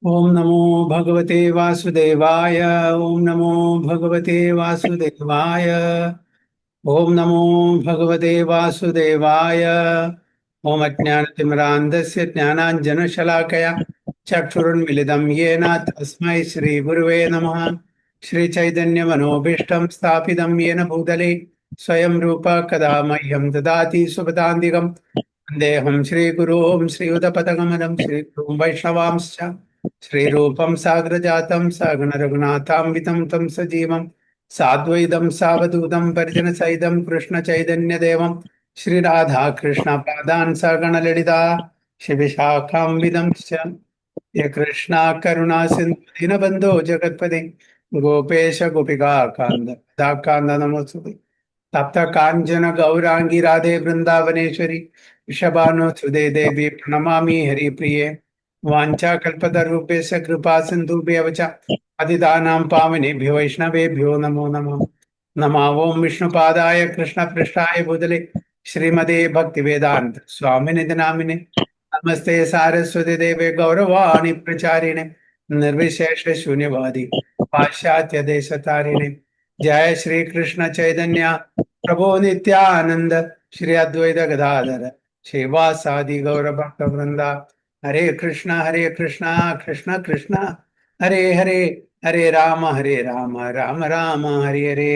ओम नमो भगवते वासुदेवाय। ओम नमो भगवते वासुदेवाय। ओम नमो भगवते वासुदेवाय। ओम अज्ञानतिमिरान्धस्य ज्ञानाञ्जनशलाकया चक्षुरुन्मिलितं येन तस्मै श्रीगुरुवे नमः। श्रीचैतन्यमनोभीष्टं स्थापितं येन भूतले स्वयं रूप कदा मह्यं ददाति सुपदान्तिकं। वन्देऽहं श्रीगुरुं श्रीयुतपदकमलं श्रीगुरुं वैष्णवांश्च श्रीरूपं साग्रजातं सगणरघुनाथान्वितं तं सजीवं साद्वैतं सावधूतं परिजनसहितं कृष्णचैतन्यदेवं श्रीराधाकृष्णपादान् सगणललिता शिविशाखान्वितं च ये कृष्णा करुणा सिन्धु दीनबन्धो जगत्पते गोपेश गोपिका कान्द नमोऽस्तुते। तप्त काञ्चन गौरांगी राधे वृंदावनेश्वरी वृषभानुसुते देवी प्रणमामि हरिप्रिये। वाञ्छाकल्पतरुभ्यश्च कृपा सिन्धुभ्यः च पतितानां पावनेभ्यो वैष्णवेभ्यो नमो नमः। नमः ओं विष्णुपादाय कृष्णपृष्ठाय भूतले श्रीमते भक्तिवेदान्त स्वामिनिधि नामिने नमस्ते सारस्वती देवे गौरवाणी प्रचारिणे निर्विशेष शून्यवादी पाश्चात्य देशतारिणे। जय श्री कृष्ण चैतन्य प्रभो नित्यानंद श्री अद्वैत गदाधर श्रीवासादि गौर भक्त वृंदा। हरे कृष्णा कृष्णा कृष्णा हरे हरे, हरे राम राम राम हरे हरे।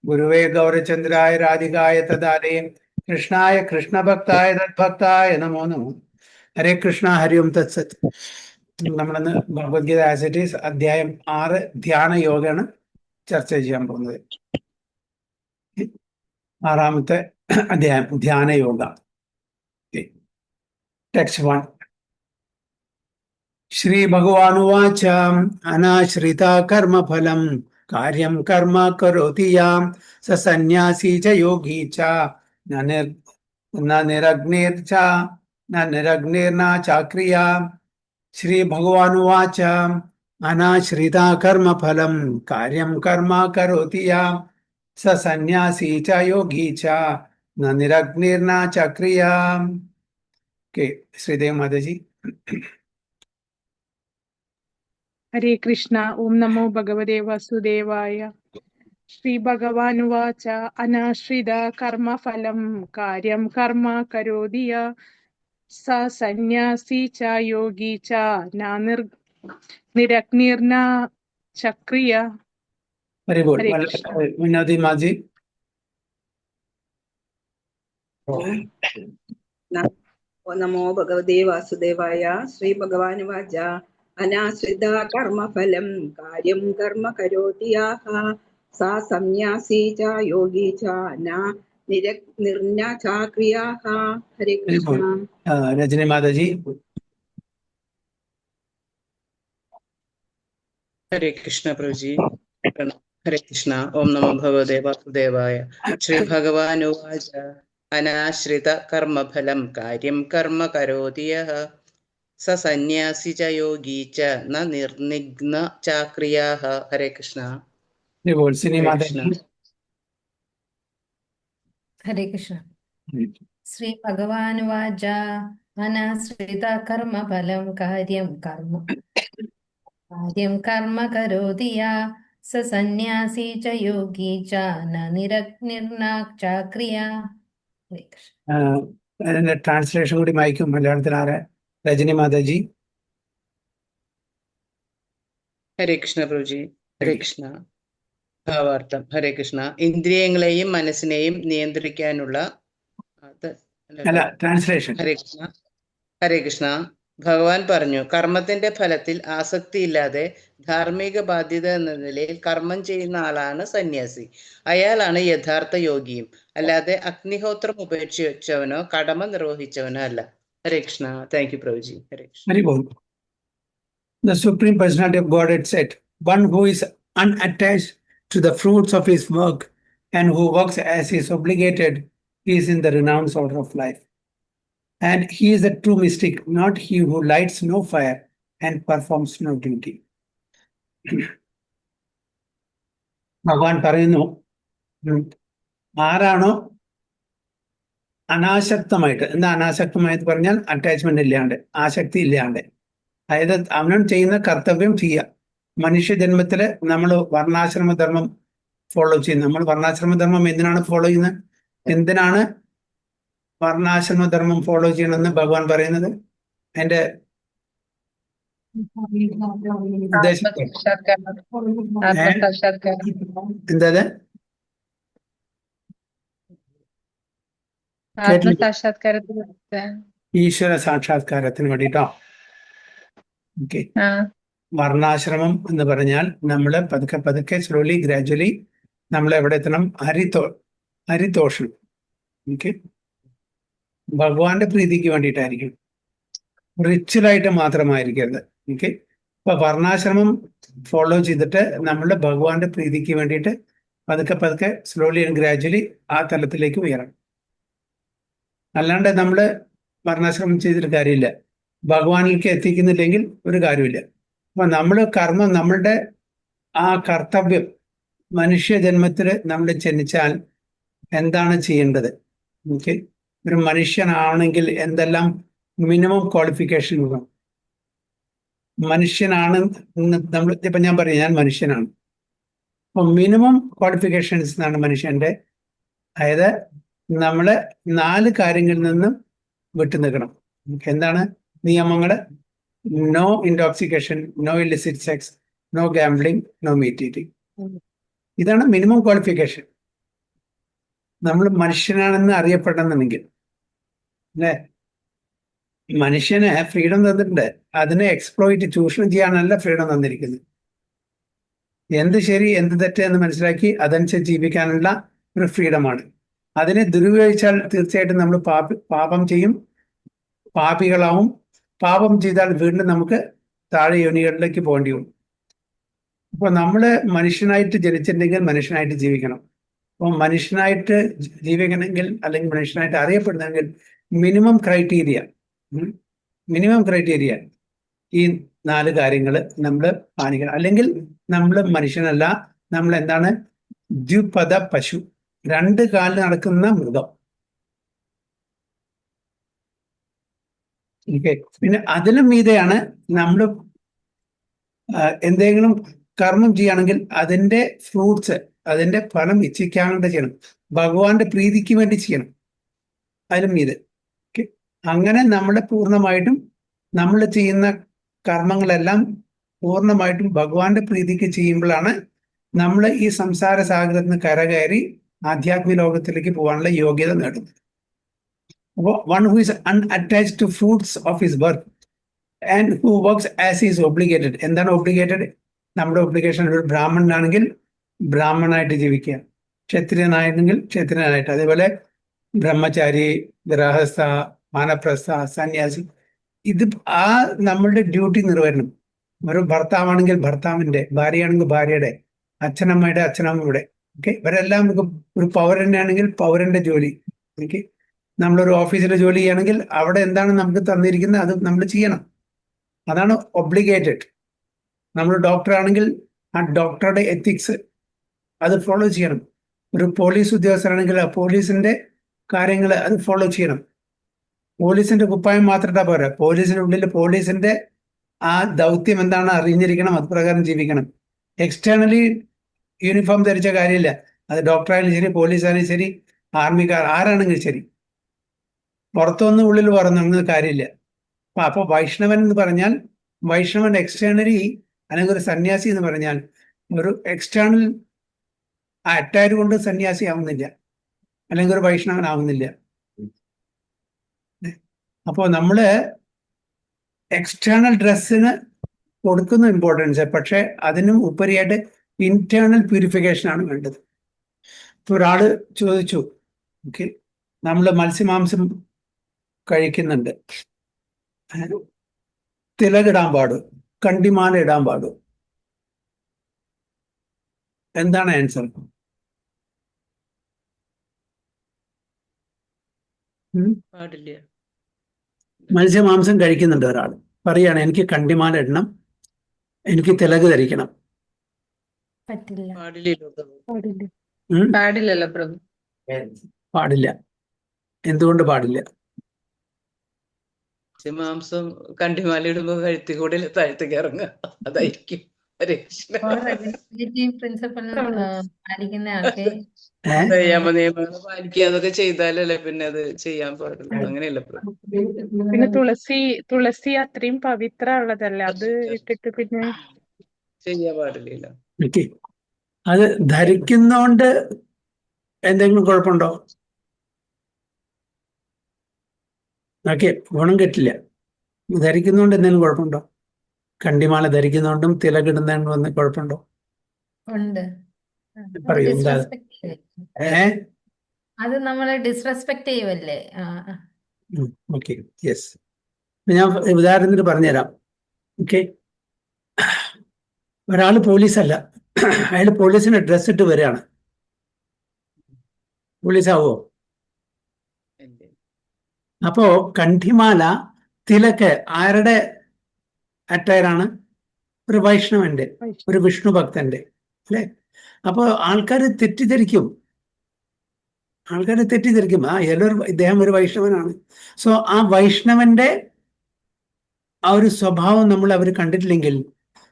गुरुवे गौरचंद्राय राधिकाय तदालये कृष्णाय कृष्ण भक्ताय तद्भक्ताय नमो नमो। ഹരേ കൃഷ്ണ. ഹരി ഓം തത്സത്. നമ്മളിന്ന് ഭഗവത്ഗീത ആസ് ഇറ്റ് ഈസ് അധ്യായം 6 ധ്യാന യോഗയാണ് ചർച്ച ചെയ്യാൻ പോകുന്നത്. 6ാമത്തെ അധ്യായം ധ്യാന യോഗ. ടെക്സ്റ്റ് 1. ശ്രീ ഭഗവാനുവാച അനാശ്രിത കർമ്മഫലം കാര്യം കർമ്മ കരോതി യാം സ സന്യാസി ച യോഗി ച ന നിരഗ്നിർച ന നിരഗ്നിർന ചാക്രിയ. ശ്രീ ഭഗവാനുവാച അനാശ്രിത കർമ്മഫലം കാര്യം കർമ്മ കരോതി യാം സ സന്യാസി ച യോഗി ച ന നിരഗ്നിർന ചക്രിയ. ഓക്കെ, ശ്രീദേവ് മാതാജി. ഹരേ കൃഷ്ണ. ഓം നമോ ഭഗവതേ വാസുദേവായ. ശ്രീ ഭഗവാനുവാച അനാശ്രിത കർമ്മഫലം കാര്യം കർമ്മ കരോതി യ സ സന്യാസി ച യോഗി ച ന നിരഗ്നിർന ചക്രിയ. Very good. ഹരേ കൃഷ്ണ. വിനോദി മാജി. നമോ ഭഗവതേ വാസുദേവായ. ശ്രീ ഭഗവാനുവാച അനാശ്രിത കർമ്മഫലം കാര്യം കർമ്മ കരോതി യാഹ സാ സന്യാസി ച യോഗി ച ന നിരഗ്നിർന ചാക്രിയാഹ. ഹരേ കൃഷ്ണ. രജനി മാതാജി. ഹരേ കൃഷ്ണ പ്രഭുജി. ഹരേ കൃഷ്ണ. ഓം നമോ ഭഗവതേ വാസുദേവായ. ശ്രീ ഭഗവാനുവാച അനാശ്രിത കർമ്മഫലം കാര്യം കർമ്മ കരോതി യഃ സ സന്യാസി ച യോഗി ച ന നിർനിഗ്ന ചാക്രിയാഃ. ഹരേ കൃഷ്ണ. ഹരേ കൃഷ്ണ. ശ്രീ ഭഗവാനുവാച അനാശ്രിത കർമ്മഫലം കാര്യം കർമ്മ കരോതി യ സ സന്യാസി ച യോഗി ച ന നിരഗ്നിർന ചാക്രിയ. ഹരേ കൃഷ്ണ. ട്രാൻസ്ലേഷൻ കൂടി വായിക്കും മലയാളത്തിലാരെ. രജനി മാതാജി. ഹരേ കൃഷ്ണ പ്രഭുജി. ഹരേ കൃഷ്ണ. ഭാവാർത്ഥം. ഹരേ കൃഷ്ണ. ഇന്ദ്രിയങ്ങളെയും മനസ്സിനെയും നിയന്ത്രിക്കാനുള്ള ട്രാൻസ്ലേഷൻ. ഹരേ കൃഷ്ണ. ഹരേ കൃഷ്ണ. ഭഗവാൻ പറഞ്ഞു, കർമ്മത്തിന്റെ ഫലത്തിൽ ആസക്തിയില്ലാതെ ധാർമ്മിക ബാധ്യത എന്ന നിലയിൽ കർമ്മം ചെയ്യുന്ന ആളാണ് സന്യാസി. അയാളാണ് യഥാർത്ഥ യോഗിയും, അല്ലാതെ അഗ്നിഹോത്രം ഉപേക്ഷിച്ചവനോ കടമ നിർവഹിച്ചവനോ അല്ല. Hare Krishna. Thank you Prabhuji. Hare Krishna. Very good. The Supreme Personality of Godhead said, one who is unattached to the fruits of his work and who works as is obligated is in the renounced order of life. And he is a true mystic, not he who lights no fire and performs no duty. ഭഗവാൻ പറയുന്നു, ആരാണോ അനാസക്തമായിട്ട്, എന്താ അനാസക്തമായിട്ട് പറഞ്ഞാൽ attachment ഇല്ലാണ്ട്, ആസക്തി ഇല്ലാണ്ട്, അതായത് അവനവൻ ചെയ്യുന്ന കർത്തവ്യം ചെയ്യുക. മനുഷ്യജന്മത്തില് നമ്മൾ വർണ്ണാശ്രമധർമ്മം ഫോളോ ചെയ്യുന്നത്. നമ്മൾ വർണ്ണാശ്രമധർമ്മം എന്തിനാണ് ഫോളോ ചെയ്യുന്നത്? എന്തിനാണ് വർണ്ണാശ്രമധർമ്മം ഫോളോ ചെയ്യണമെന്ന് ഭഗവാൻ പറയുന്നത്? അതിന്റെ ഉദ്ദേശം എന്താ? ആത്മസാക്ഷാത്കാരത്തിന് ഈശ്വര സാക്ഷാത്കാരത്തിന് വേണ്ടിട്ടോ. ഓക്കെ. വർണ്ണാശ്രമം എന്ന് പറഞ്ഞാൽ നമ്മൾ പതുക്കെ പതുക്കെ സ്ലോലി ഗ്രാജുവലി നമ്മൾ എവിടെ എത്തണം? ഹരിതോഷണം. ഓക്കെ. ഭഗവാന്റെ പ്രീതിക്ക് വേണ്ടിയിട്ടായിരിക്കും, റിച്വലായിട്ട് മാത്രമായിരിക്കരുത്. ഓക്കെ. അപ്പൊ വർണ്ണാശ്രമം ഫോളോ ചെയ്തിട്ട് നമ്മൾ ഭഗവാന്റെ പ്രീതിക്ക് വേണ്ടിയിട്ട് പതുക്കെ പതുക്കെ സ്ലോലി ആൻഡ് ഗ്രാജുവലി ആ തലത്തിലേക്ക് ഉയരണം. അല്ലാണ്ട് നമ്മൾ വർണ്ണാശ്രമം ചെയ്തിട്ട് കാര്യമില്ല. ഭഗവാനിലേക്ക് എത്തിക്കുന്നില്ലെങ്കിൽ ഒരു കാര്യമില്ല. അപ്പൊ നമ്മൾ കർമ്മം, നമ്മളുടെ ആ കർത്തവ്യം, മനുഷ്യജന്മത്തിൽ നമ്മൾ ജനിച്ചാൽ എന്താണ് ചെയ്യേണ്ടത്? ഓക്കെ. ഒരു മനുഷ്യനാണെങ്കിൽ എന്തെല്ലാം മിനിമം ക്വാളിഫിക്കേഷൻ വേണം? മനുഷ്യനാണ് നമ്മൾ ഇപ്പൊ ഞാൻ പറയും, ഞാൻ മനുഷ്യനാണ്. അപ്പൊ മിനിമം ക്വാളിഫിക്കേഷൻസ് എന്നാണ് മനുഷ്യന്റെ. അതായത് നമ്മള് 4 കാര്യങ്ങളിൽ നിന്നും വിട്ടു നിൽക്കണം. എന്താണ് നിയമങ്ങള്? No intoxication, no illicit sex, no gambling, no meat eating. ഇതാണ് മിനിമം ക്വാളിഫിക്കേഷൻ. നമ്മൾ മനുഷ്യനാണെന്ന് അറിയപ്പെടണമെന്നുണ്ടെങ്കിൽ അല്ലേ? മനുഷ്യന് ഫ്രീഡം തന്നിട്ടുണ്ട്. അതിനെ എക്സ്പ്ലോയിറ്റ്, ചൂഷണം ചെയ്യാനല്ല ഫ്രീഡം തന്നിരിക്കുന്നത്. എന്ത് ശരി എന്ത് തെറ്റ് എന്ന് മനസ്സിലാക്കി അതനുസരിച്ച് ജീവിക്കാനുള്ള ഒരു ഫ്രീഡമാണ്. അതിനെ ദുരുപയോഗിച്ചാൽ തീർച്ചയായിട്ടും നമ്മൾ പാപം ചെയ്യും, പാപികളാവും. പാപം ചെയ്താൽ വീണ്ടും നമുക്ക് താഴെ യോനികളിലേക്ക് പോകേണ്ടി വരും. അപ്പൊ നമ്മള് മനുഷ്യനായിട്ട് ജനിച്ചിട്ടുണ്ടെങ്കിൽ മനുഷ്യനായിട്ട് ജീവിക്കണം. അപ്പോൾ മനുഷ്യനായിട്ട് ജീവിക്കണമെങ്കിൽ അല്ലെങ്കിൽ മനുഷ്യനായിട്ട് അറിയപ്പെടുന്നെങ്കിൽ മിനിമം ക്രൈറ്റീരിയ ഈ 4 കാര്യങ്ങൾ നമ്മൾ പാലിക്കണം. അല്ലെങ്കിൽ നമ്മൾ മനുഷ്യനല്ല, നമ്മൾ എന്താണ്? ദ്വിപദ പശു, 2 കാലിൽ നടക്കുന്ന മൃഗം. ഓക്കെ. പിന്നെ അതിലും മീതെയാണ് നമ്മൾ എന്തെങ്കിലും കർമ്മം ചെയ്യുകയാണെങ്കിൽ അതിന്റെ ഫ്രൂട്ട്സ്, അതിന്റെ ഫലം ഇച്ഛിക്കാണ്ട് ചെയ്യണം. ഭഗവാന്റെ പ്രീതിക്ക് വേണ്ടി ചെയ്യണം. അതിലും മീതെ. ഓക്കെ. അങ്ങനെ നമ്മൾ പൂർണ്ണമായിട്ടും നമ്മൾ ചെയ്യുന്ന കർമ്മങ്ങളെല്ലാം പൂർണ്ണമായിട്ടും ഭഗവാന്റെ പ്രീതിക്ക് ചെയ്യുമ്പോഴാണ് നമ്മൾ ഈ സംസാര സാഗരത്തിൽ നിന്ന് കരകയറി ആധ്യാത്മിക ലോകത്തിലേക്ക് പോകാനുള്ള യോഗ്യത നേടുന്നത്. അപ്പോൾ one who is unattached to fruits of his birth and who works as is obligated. എന്താണ് ഒബ്ലിഗേറ്റഡ്? നമ്മുടെ ഒബ്ലിഗേഷൻ, ഒരു ബ്രാഹ്മണനാണെങ്കിൽ ബ്രാഹ്മണനായിട്ട് ജീവിക്കുക, ക്ഷത്രിയനായിരുന്നെങ്കിൽ ക്ഷത്രിയനായിട്ട്, അതേപോലെ ബ്രഹ്മചാരി, ഗൃഹസ്ഥ, വാനപ്രസ്ഥ, സന്യാസി, ഇത് ആ നമ്മളുടെ ഡ്യൂട്ടി നിർവഹണം. ഒരു ഭർത്താവാണെങ്കിൽ ഭർത്താവിന്റെ, ഭാര്യയാണെങ്കിൽ ഭാര്യയുടെ, അച്ഛനമ്മയുടെ അച്ഛനമ്മയുടെ. ഓക്കെ. ഇവരെല്ലാം ഒരു പൗരനാണെങ്കിൽ പൗരന്റെ ജോലി. ഓക്കെ. നമ്മളൊരു ഓഫീസിലെ ജോലി ചെയ്യുകയാണെങ്കിൽ അവിടെ എന്താണ് നമുക്ക് തന്നിരിക്കുന്നത് അത് നമ്മൾ ചെയ്യണം. അതാണ് ഒബ്ലിഗേറ്റഡ്. നമ്മൾ ഡോക്ടർ ആണെങ്കിൽ ആ ഡോക്ടറുടെ എത്തിക്സ് അത് ഫോളോ ചെയ്യണം. ഒരു പോലീസ് ഉദ്യോഗസ്ഥരാണെങ്കിൽ ആ പോലീസിന്റെ കാര്യങ്ങൾ അത് ഫോളോ ചെയ്യണം. പോലീസിന്റെ കുപ്പായം മാത്രം പോരാ, പോലീസിന്റെ ഉള്ളിൽ പോലീസിന്റെ ആ ദൗത്യം എന്താണ് അറിഞ്ഞിരിക്കണം, അത് പ്രകാരം ജീവിക്കണം. എക്സ്റ്റേണലി യൂണിഫോം ധരിച്ച കാര്യമില്ല. അത് ഡോക്ടറായാലും ശരി, പോലീസായാലും ശരി, ആർമിക്കാർ ആരാണെങ്കിലും ശരി, പുറത്തൊന്നും ഉള്ളിൽ പറഞ്ഞൊന്നും കാര്യമില്ല. അപ്പൊ വൈഷ്ണവൻ എന്ന് പറഞ്ഞാൽ, വൈഷ്ണവൻ എക്സ്റ്റേണലി, അല്ലെങ്കിൽ ഒരു സന്യാസി എന്ന് പറഞ്ഞാൽ ഒരു എക്സ്റ്റേണൽ അറ്റായർ കൊണ്ട് സന്യാസി ആവുന്നില്ല, അല്ലെങ്കിൽ ഒരു വൈഷ്ണവൻ ആവുന്നില്ല. അപ്പോൾ നമ്മള് എക്സ്റ്റേണൽ ഡ്രസ്സിന് കൊടുക്കുന്ന ഇമ്പോർട്ടൻസ്, പക്ഷെ അതിനും ഉപരിയായിട്ട് ഇന്റേണൽ പ്യൂരിഫിക്കേഷൻ ആണ് വേണ്ടത്. ഇപ്പൊ ഒരാള് ചോദിച്ചു, ഓക്കെ, നമ്മൾ മത്സ്യമാംസം കഴിക്കുന്നുണ്ട്, തിലകിടാൻ പാടും, കണ്ടിമാല ഇടാൻ പാടും, എന്താണ് ആൻസർ? പാടില്ല. മത്സ്യമാംസം കഴിക്കുന്നുണ്ട് ഒരാൾ, പറയാണ് എനിക്ക് കണ്ടിമാല ഇടണം, എനിക്ക് തിലക് ധരിക്കണം. പറ്റില്ല. പാടില്ലല്ലോ പ്രഭു. പാടില്ല. എന്തുകൊണ്ട് പാടില്ല? മാംസം കണ്ടിമാല ഇടുമ്പോ കഴുത്തി കൂടെ താഴത്തേക്ക് ഇറങ്ങുക, അതായിരിക്കും. ഹരേ കൃഷ്ണ. പ്രിൻസിപ്പൽ പാലിക്കുന്ന ആൾക്ക് നിയമങ്ങൾ പാലിക്കുക, അതൊക്കെ ചെയ്താലല്ലേ പിന്നെ അത് ചെയ്യാൻ പാടുള്ളൂ. അങ്ങനെയല്ല പ്രഭു. പിന്നെ തുളസി അത്രയും പവിത്ര ഉള്ളതല്ല, അത് ഇട്ടിട്ട് പിന്നെ ചെയ്യാൻ പാടില്ല. ഓക്കെ, അത് ധരിക്കുന്നോണ്ട് എന്തെങ്കിലും കുഴപ്പമുണ്ടോ? ഓക്കെ, ഗുണം കിട്ടില്ല. ധരിക്കുന്നോണ്ട് എന്തെങ്കിലും കുഴപ്പമുണ്ടോ? കണ്ടിമാല ധരിക്കുന്നോണ്ടും തിലകിടുന്നതുകൊണ്ടും വന്ന് കുഴപ്പമുണ്ടോ? ഉണ്ട്. പറയൂ, എന്താ? അത് നമ്മളെ ഡിസ്റെസ്പെക്ട് ചെയ്യുമല്ലേ? Okay, yes. ഞാൻ ഉദാഹരണത്തിന് പറഞ്ഞുതരാം. ഓക്കെ, ഒരാൾ പോലീസല്ല, അയാൾ പോലീസിന്റെ ഡ്രസ് ഇട്ട് വരികയാണ്. പോലീസാവോ? അപ്പോ കണ്ഠിമാല തിലക്ക് ആരുടെ അറ്റയറാണ്? ഒരു വൈഷ്ണവന്റെ, ഒരു വിഷ്ണു ഭക്തന്റെ, അല്ലെ? അപ്പോ ആൾക്കാർ തെറ്റിദ്ധരിക്കും. ഇദ്ദേഹം ഒരു വൈഷ്ണവനാണ്. സോ ആ വൈഷ്ണവന്റെ ആ ഒരു സ്വഭാവം നമ്മൾ അവർ കണ്ടിട്ടില്ലെങ്കിൽ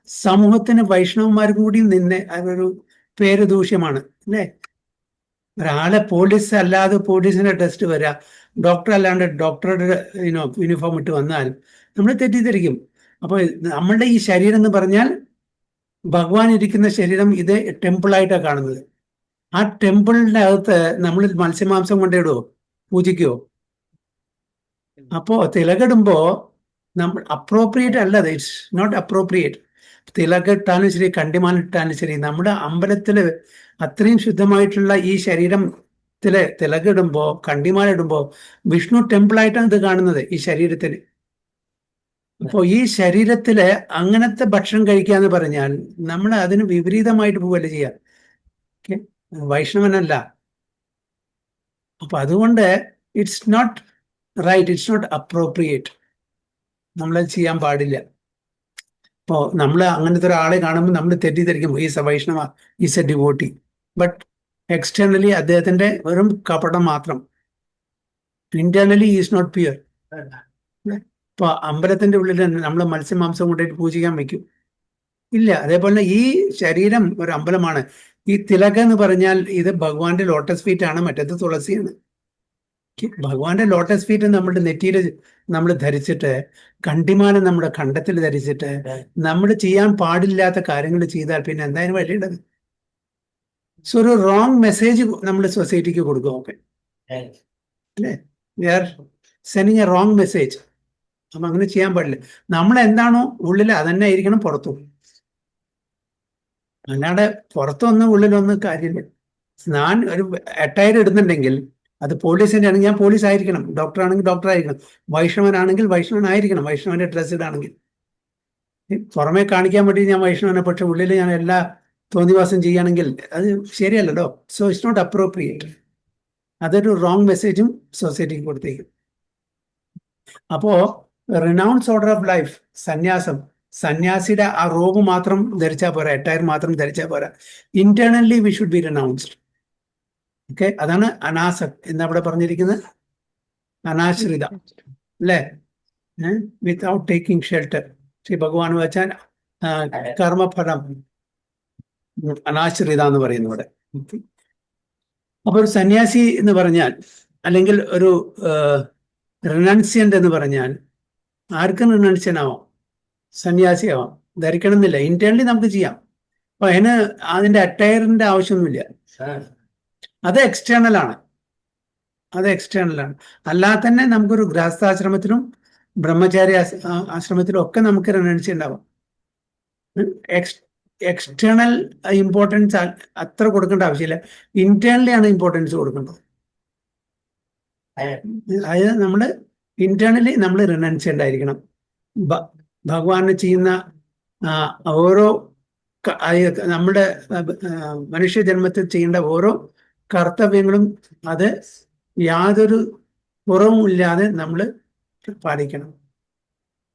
സമൂഹത്തിന് വൈഷ്ണവന്മാർക്കും കൂടി നിന്നെ അതൊരു പേര് ദൂഷ്യമാണ്, അല്ലേ? ഒരാളെ പോലീസ് അല്ലാതെ പോലീസിന്റെ ടെസ്റ്റ് വരിക, ഡോക്ടർ അല്ലാണ്ട് ഡോക്ടറുടെ യൂണിഫോം ഇട്ട് വന്നാൽ നമ്മൾ തെറ്റിദ്ധരിക്കും. അപ്പോൾ നമ്മളുടെ ഈ ശരീരം എന്ന് പറഞ്ഞാൽ ഭഗവാൻ ഇരിക്കുന്ന ശരീരം, ഇത് ടെമ്പിളായിട്ടാണ് കാണുന്നത്. ആ ടെമ്പിളിന്റെ അകത്ത് നമ്മൾ മത്സ്യമാംസം കൊണ്ടിടുവോ? പൂജിക്കുവോ? അപ്പോ തിലകിടുമ്പോ നമ്മൾ അപ്രോപ്രിയേറ്റ് അല്ലത്, ഇറ്റ്സ് നോട്ട് അപ്രോപ്രിയേറ്റ്. തിലകിട്ടാലും ശരി, കണ്ടിമാല ഇട്ടാലും ശരി, നമ്മുടെ അമ്പലത്തില് അത്രയും ശുദ്ധമായിട്ടുള്ള ഈ ശരീരത്തില് തിലകിടുമ്പോ, കണ്ടിമാല ഇടുമ്പോ വിഷ്ണു ടെമ്പിളായിട്ടാണ് ഇത് കാണുന്നത്, ഈ ശരീരത്തിന്. അപ്പോ ഈ ശരീരത്തില് അങ്ങനത്തെ ഭക്ഷണം കഴിക്കുക എന്ന് പറഞ്ഞാൽ നമ്മൾ അതിന് വിപരീതമായിട്ട് പോവല്ലേ ചെയ്യുക. വൈഷ്ണവനല്ല. അപ്പൊ അതുകൊണ്ട് it's not right, it's not appropriate. നമ്മളത് ചെയ്യാൻ പാടില്ല. ഇപ്പോൾ നമ്മൾ അങ്ങനത്തെ ഒരാളെ കാണുമ്പോൾ നമ്മൾ തെറ്റിദ്ധരിക്കും, is a Vaishnava, is a devotee. But externally അദ്ദേഹത്തിന്റെ വെറും കപടം മാത്രം. Internally is not pure. ഇപ്പൊ അമ്പലത്തിന്റെ ഉള്ളിൽ നമ്മൾ മത്സ്യമാംസം കൊണ്ടുപോയിട്ട് പൂജിക്കാൻ വയ്ക്കും? ഇല്ല. അതേപോലെ ഈ ശരീരം ഒരു അമ്പലമാണ്. ഈ തിലക എന്ന് പറഞ്ഞാൽ ഇത് ഭഗവാന്റെ ലോട്ടസ് ഫീറ്റ് ആണ്, മറ്റേത് തുളസിയാണ്. ഭഗവാന്റെ ലോട്ടസ് ഫീറ്റ് നമ്മുടെ നെറ്റിയിൽ നമ്മൾ ധരിച്ചിട്ട്, കണ്ടിമാല നമ്മുടെ കണ്ടത്തിൽ ധരിച്ചിട്ട് നമ്മൾ ചെയ്യാൻ പാടില്ലാത്ത കാര്യങ്ങൾ ചെയ്താൽ പിന്നെ എന്തായാലും വഴിയുള്ളത്? സോ ഒരു റോങ് മെസ്സേജ് നമ്മൾ സൊസൈറ്റിക്ക് കൊടുക്കും. ഓക്കെ, അല്ലേ? We are sending a wrong message. അപ്പം അങ്ങനെ ചെയ്യാൻ പാടില്ല. നമ്മൾ എന്താണോ ഉള്ളിൽ അതന്നെ ആയിരിക്കണം പുറത്തും. അല്ലാണ്ട് പുറത്തൊന്നും ഉള്ളിലൊന്നും കാര്യമില്ല. ഞാൻ ഒരു അറ്റയർ ഇടുന്നുണ്ടെങ്കിൽ അത് പോലീസിന്റെ ആണെങ്കിൽ ഞാൻ പോലീസ് ആയിരിക്കണം, ഡോക്ടർ ആണെങ്കിൽ ഡോക്ടർ ആയിരിക്കണം, വൈഷ്ണവനാണെങ്കിൽ വൈഷ്ണവനായിരിക്കണം, വൈഷ്ണവന്റെ ഡ്രസ് ഇടാണെങ്കിൽ. പുറമെ കാണിക്കാൻ വേണ്ടി ഞാൻ വൈഷ്ണവനെ, പക്ഷെ ഉള്ളിൽ ഞാൻ എല്ലാ തോന്നിവാസം ചെയ്യുകയാണെങ്കിൽ അത് ശരിയല്ലല്ലോ. So it's not appropriate. അതൊരു റോങ് മെസ്സേജും സൊസൈറ്റിക്ക് കൊടുത്തേക്കും. അപ്പോ റിനൗൺസ് ഓർഡർ ഓഫ് ലൈഫ്, സന്യാസം, സന്യാസിയുടെ ആ റോബ് മാത്രം ധരിച്ചാൽ പോരാ, അറ്റയർ മാത്രം ധരിച്ചാൽ പോരാ. Internally we should be renounced. Okay, അതാണ് അനാസക് എന്ന് അവിടെ പറഞ്ഞിരിക്കുന്നത്. അനാശ്രിത, അല്ലേ? Without taking shelter. ശ്രീ ഭഗവാൻ വെച്ചാൽ കർമ്മഫലം അനാശ്രിത എന്ന് പറയുന്നു ഇവിടെ. അപ്പൊ ഒരു സന്യാസി എന്ന് പറഞ്ഞാൽ, അല്ലെങ്കിൽ ഒരു റിനൗൺസിയന്റ് എന്ന് പറഞ്ഞാൽ ആർക്കും റിനൗൺസിയൻ ആവാം, സന്യാസിയാവാം, ധരിക്കണം എന്നില്ല. ഇന്റേണലി നമുക്ക് ചെയ്യാം. അപ്പൊ അതിന്റെ അറ്റയറിന്റെ ആവശ്യമൊന്നുമില്ല. അത് എക്സ്റ്റേണൽ ആണ്. അല്ലാതെ തന്നെ നമുക്കൊരു ഗൃഹസ്ഥാശ്രമത്തിലും ബ്രഹ്മചാരി ആശ്രമത്തിലും ഒക്കെ നമുക്ക് റിനൗൺസി ഉണ്ടാവാം. എക്സ്റ്റേണൽ ഇമ്പോർട്ടൻസ് അത്ര കൊടുക്കേണ്ട ആവശ്യമില്ല. ഇന്റേണലി ആണ് ഇമ്പോർട്ടൻസ് കൊടുക്കേണ്ടത്. അതായത് നമ്മൾ ഇന്റേണലി നമ്മൾ റിനൗൺസി ഉണ്ടായിരിക്കണം. ഭഗവാന് ചെയ്യുന്ന ഓരോ നമ്മുടെ മനുഷ്യജന്മത്തിൽ ചെയ്യേണ്ട ഓരോ കർത്തവ്യങ്ങളും അത് യാതൊരു കുറവും ഇല്ലാതെ നമ്മൾ പാലിക്കണം.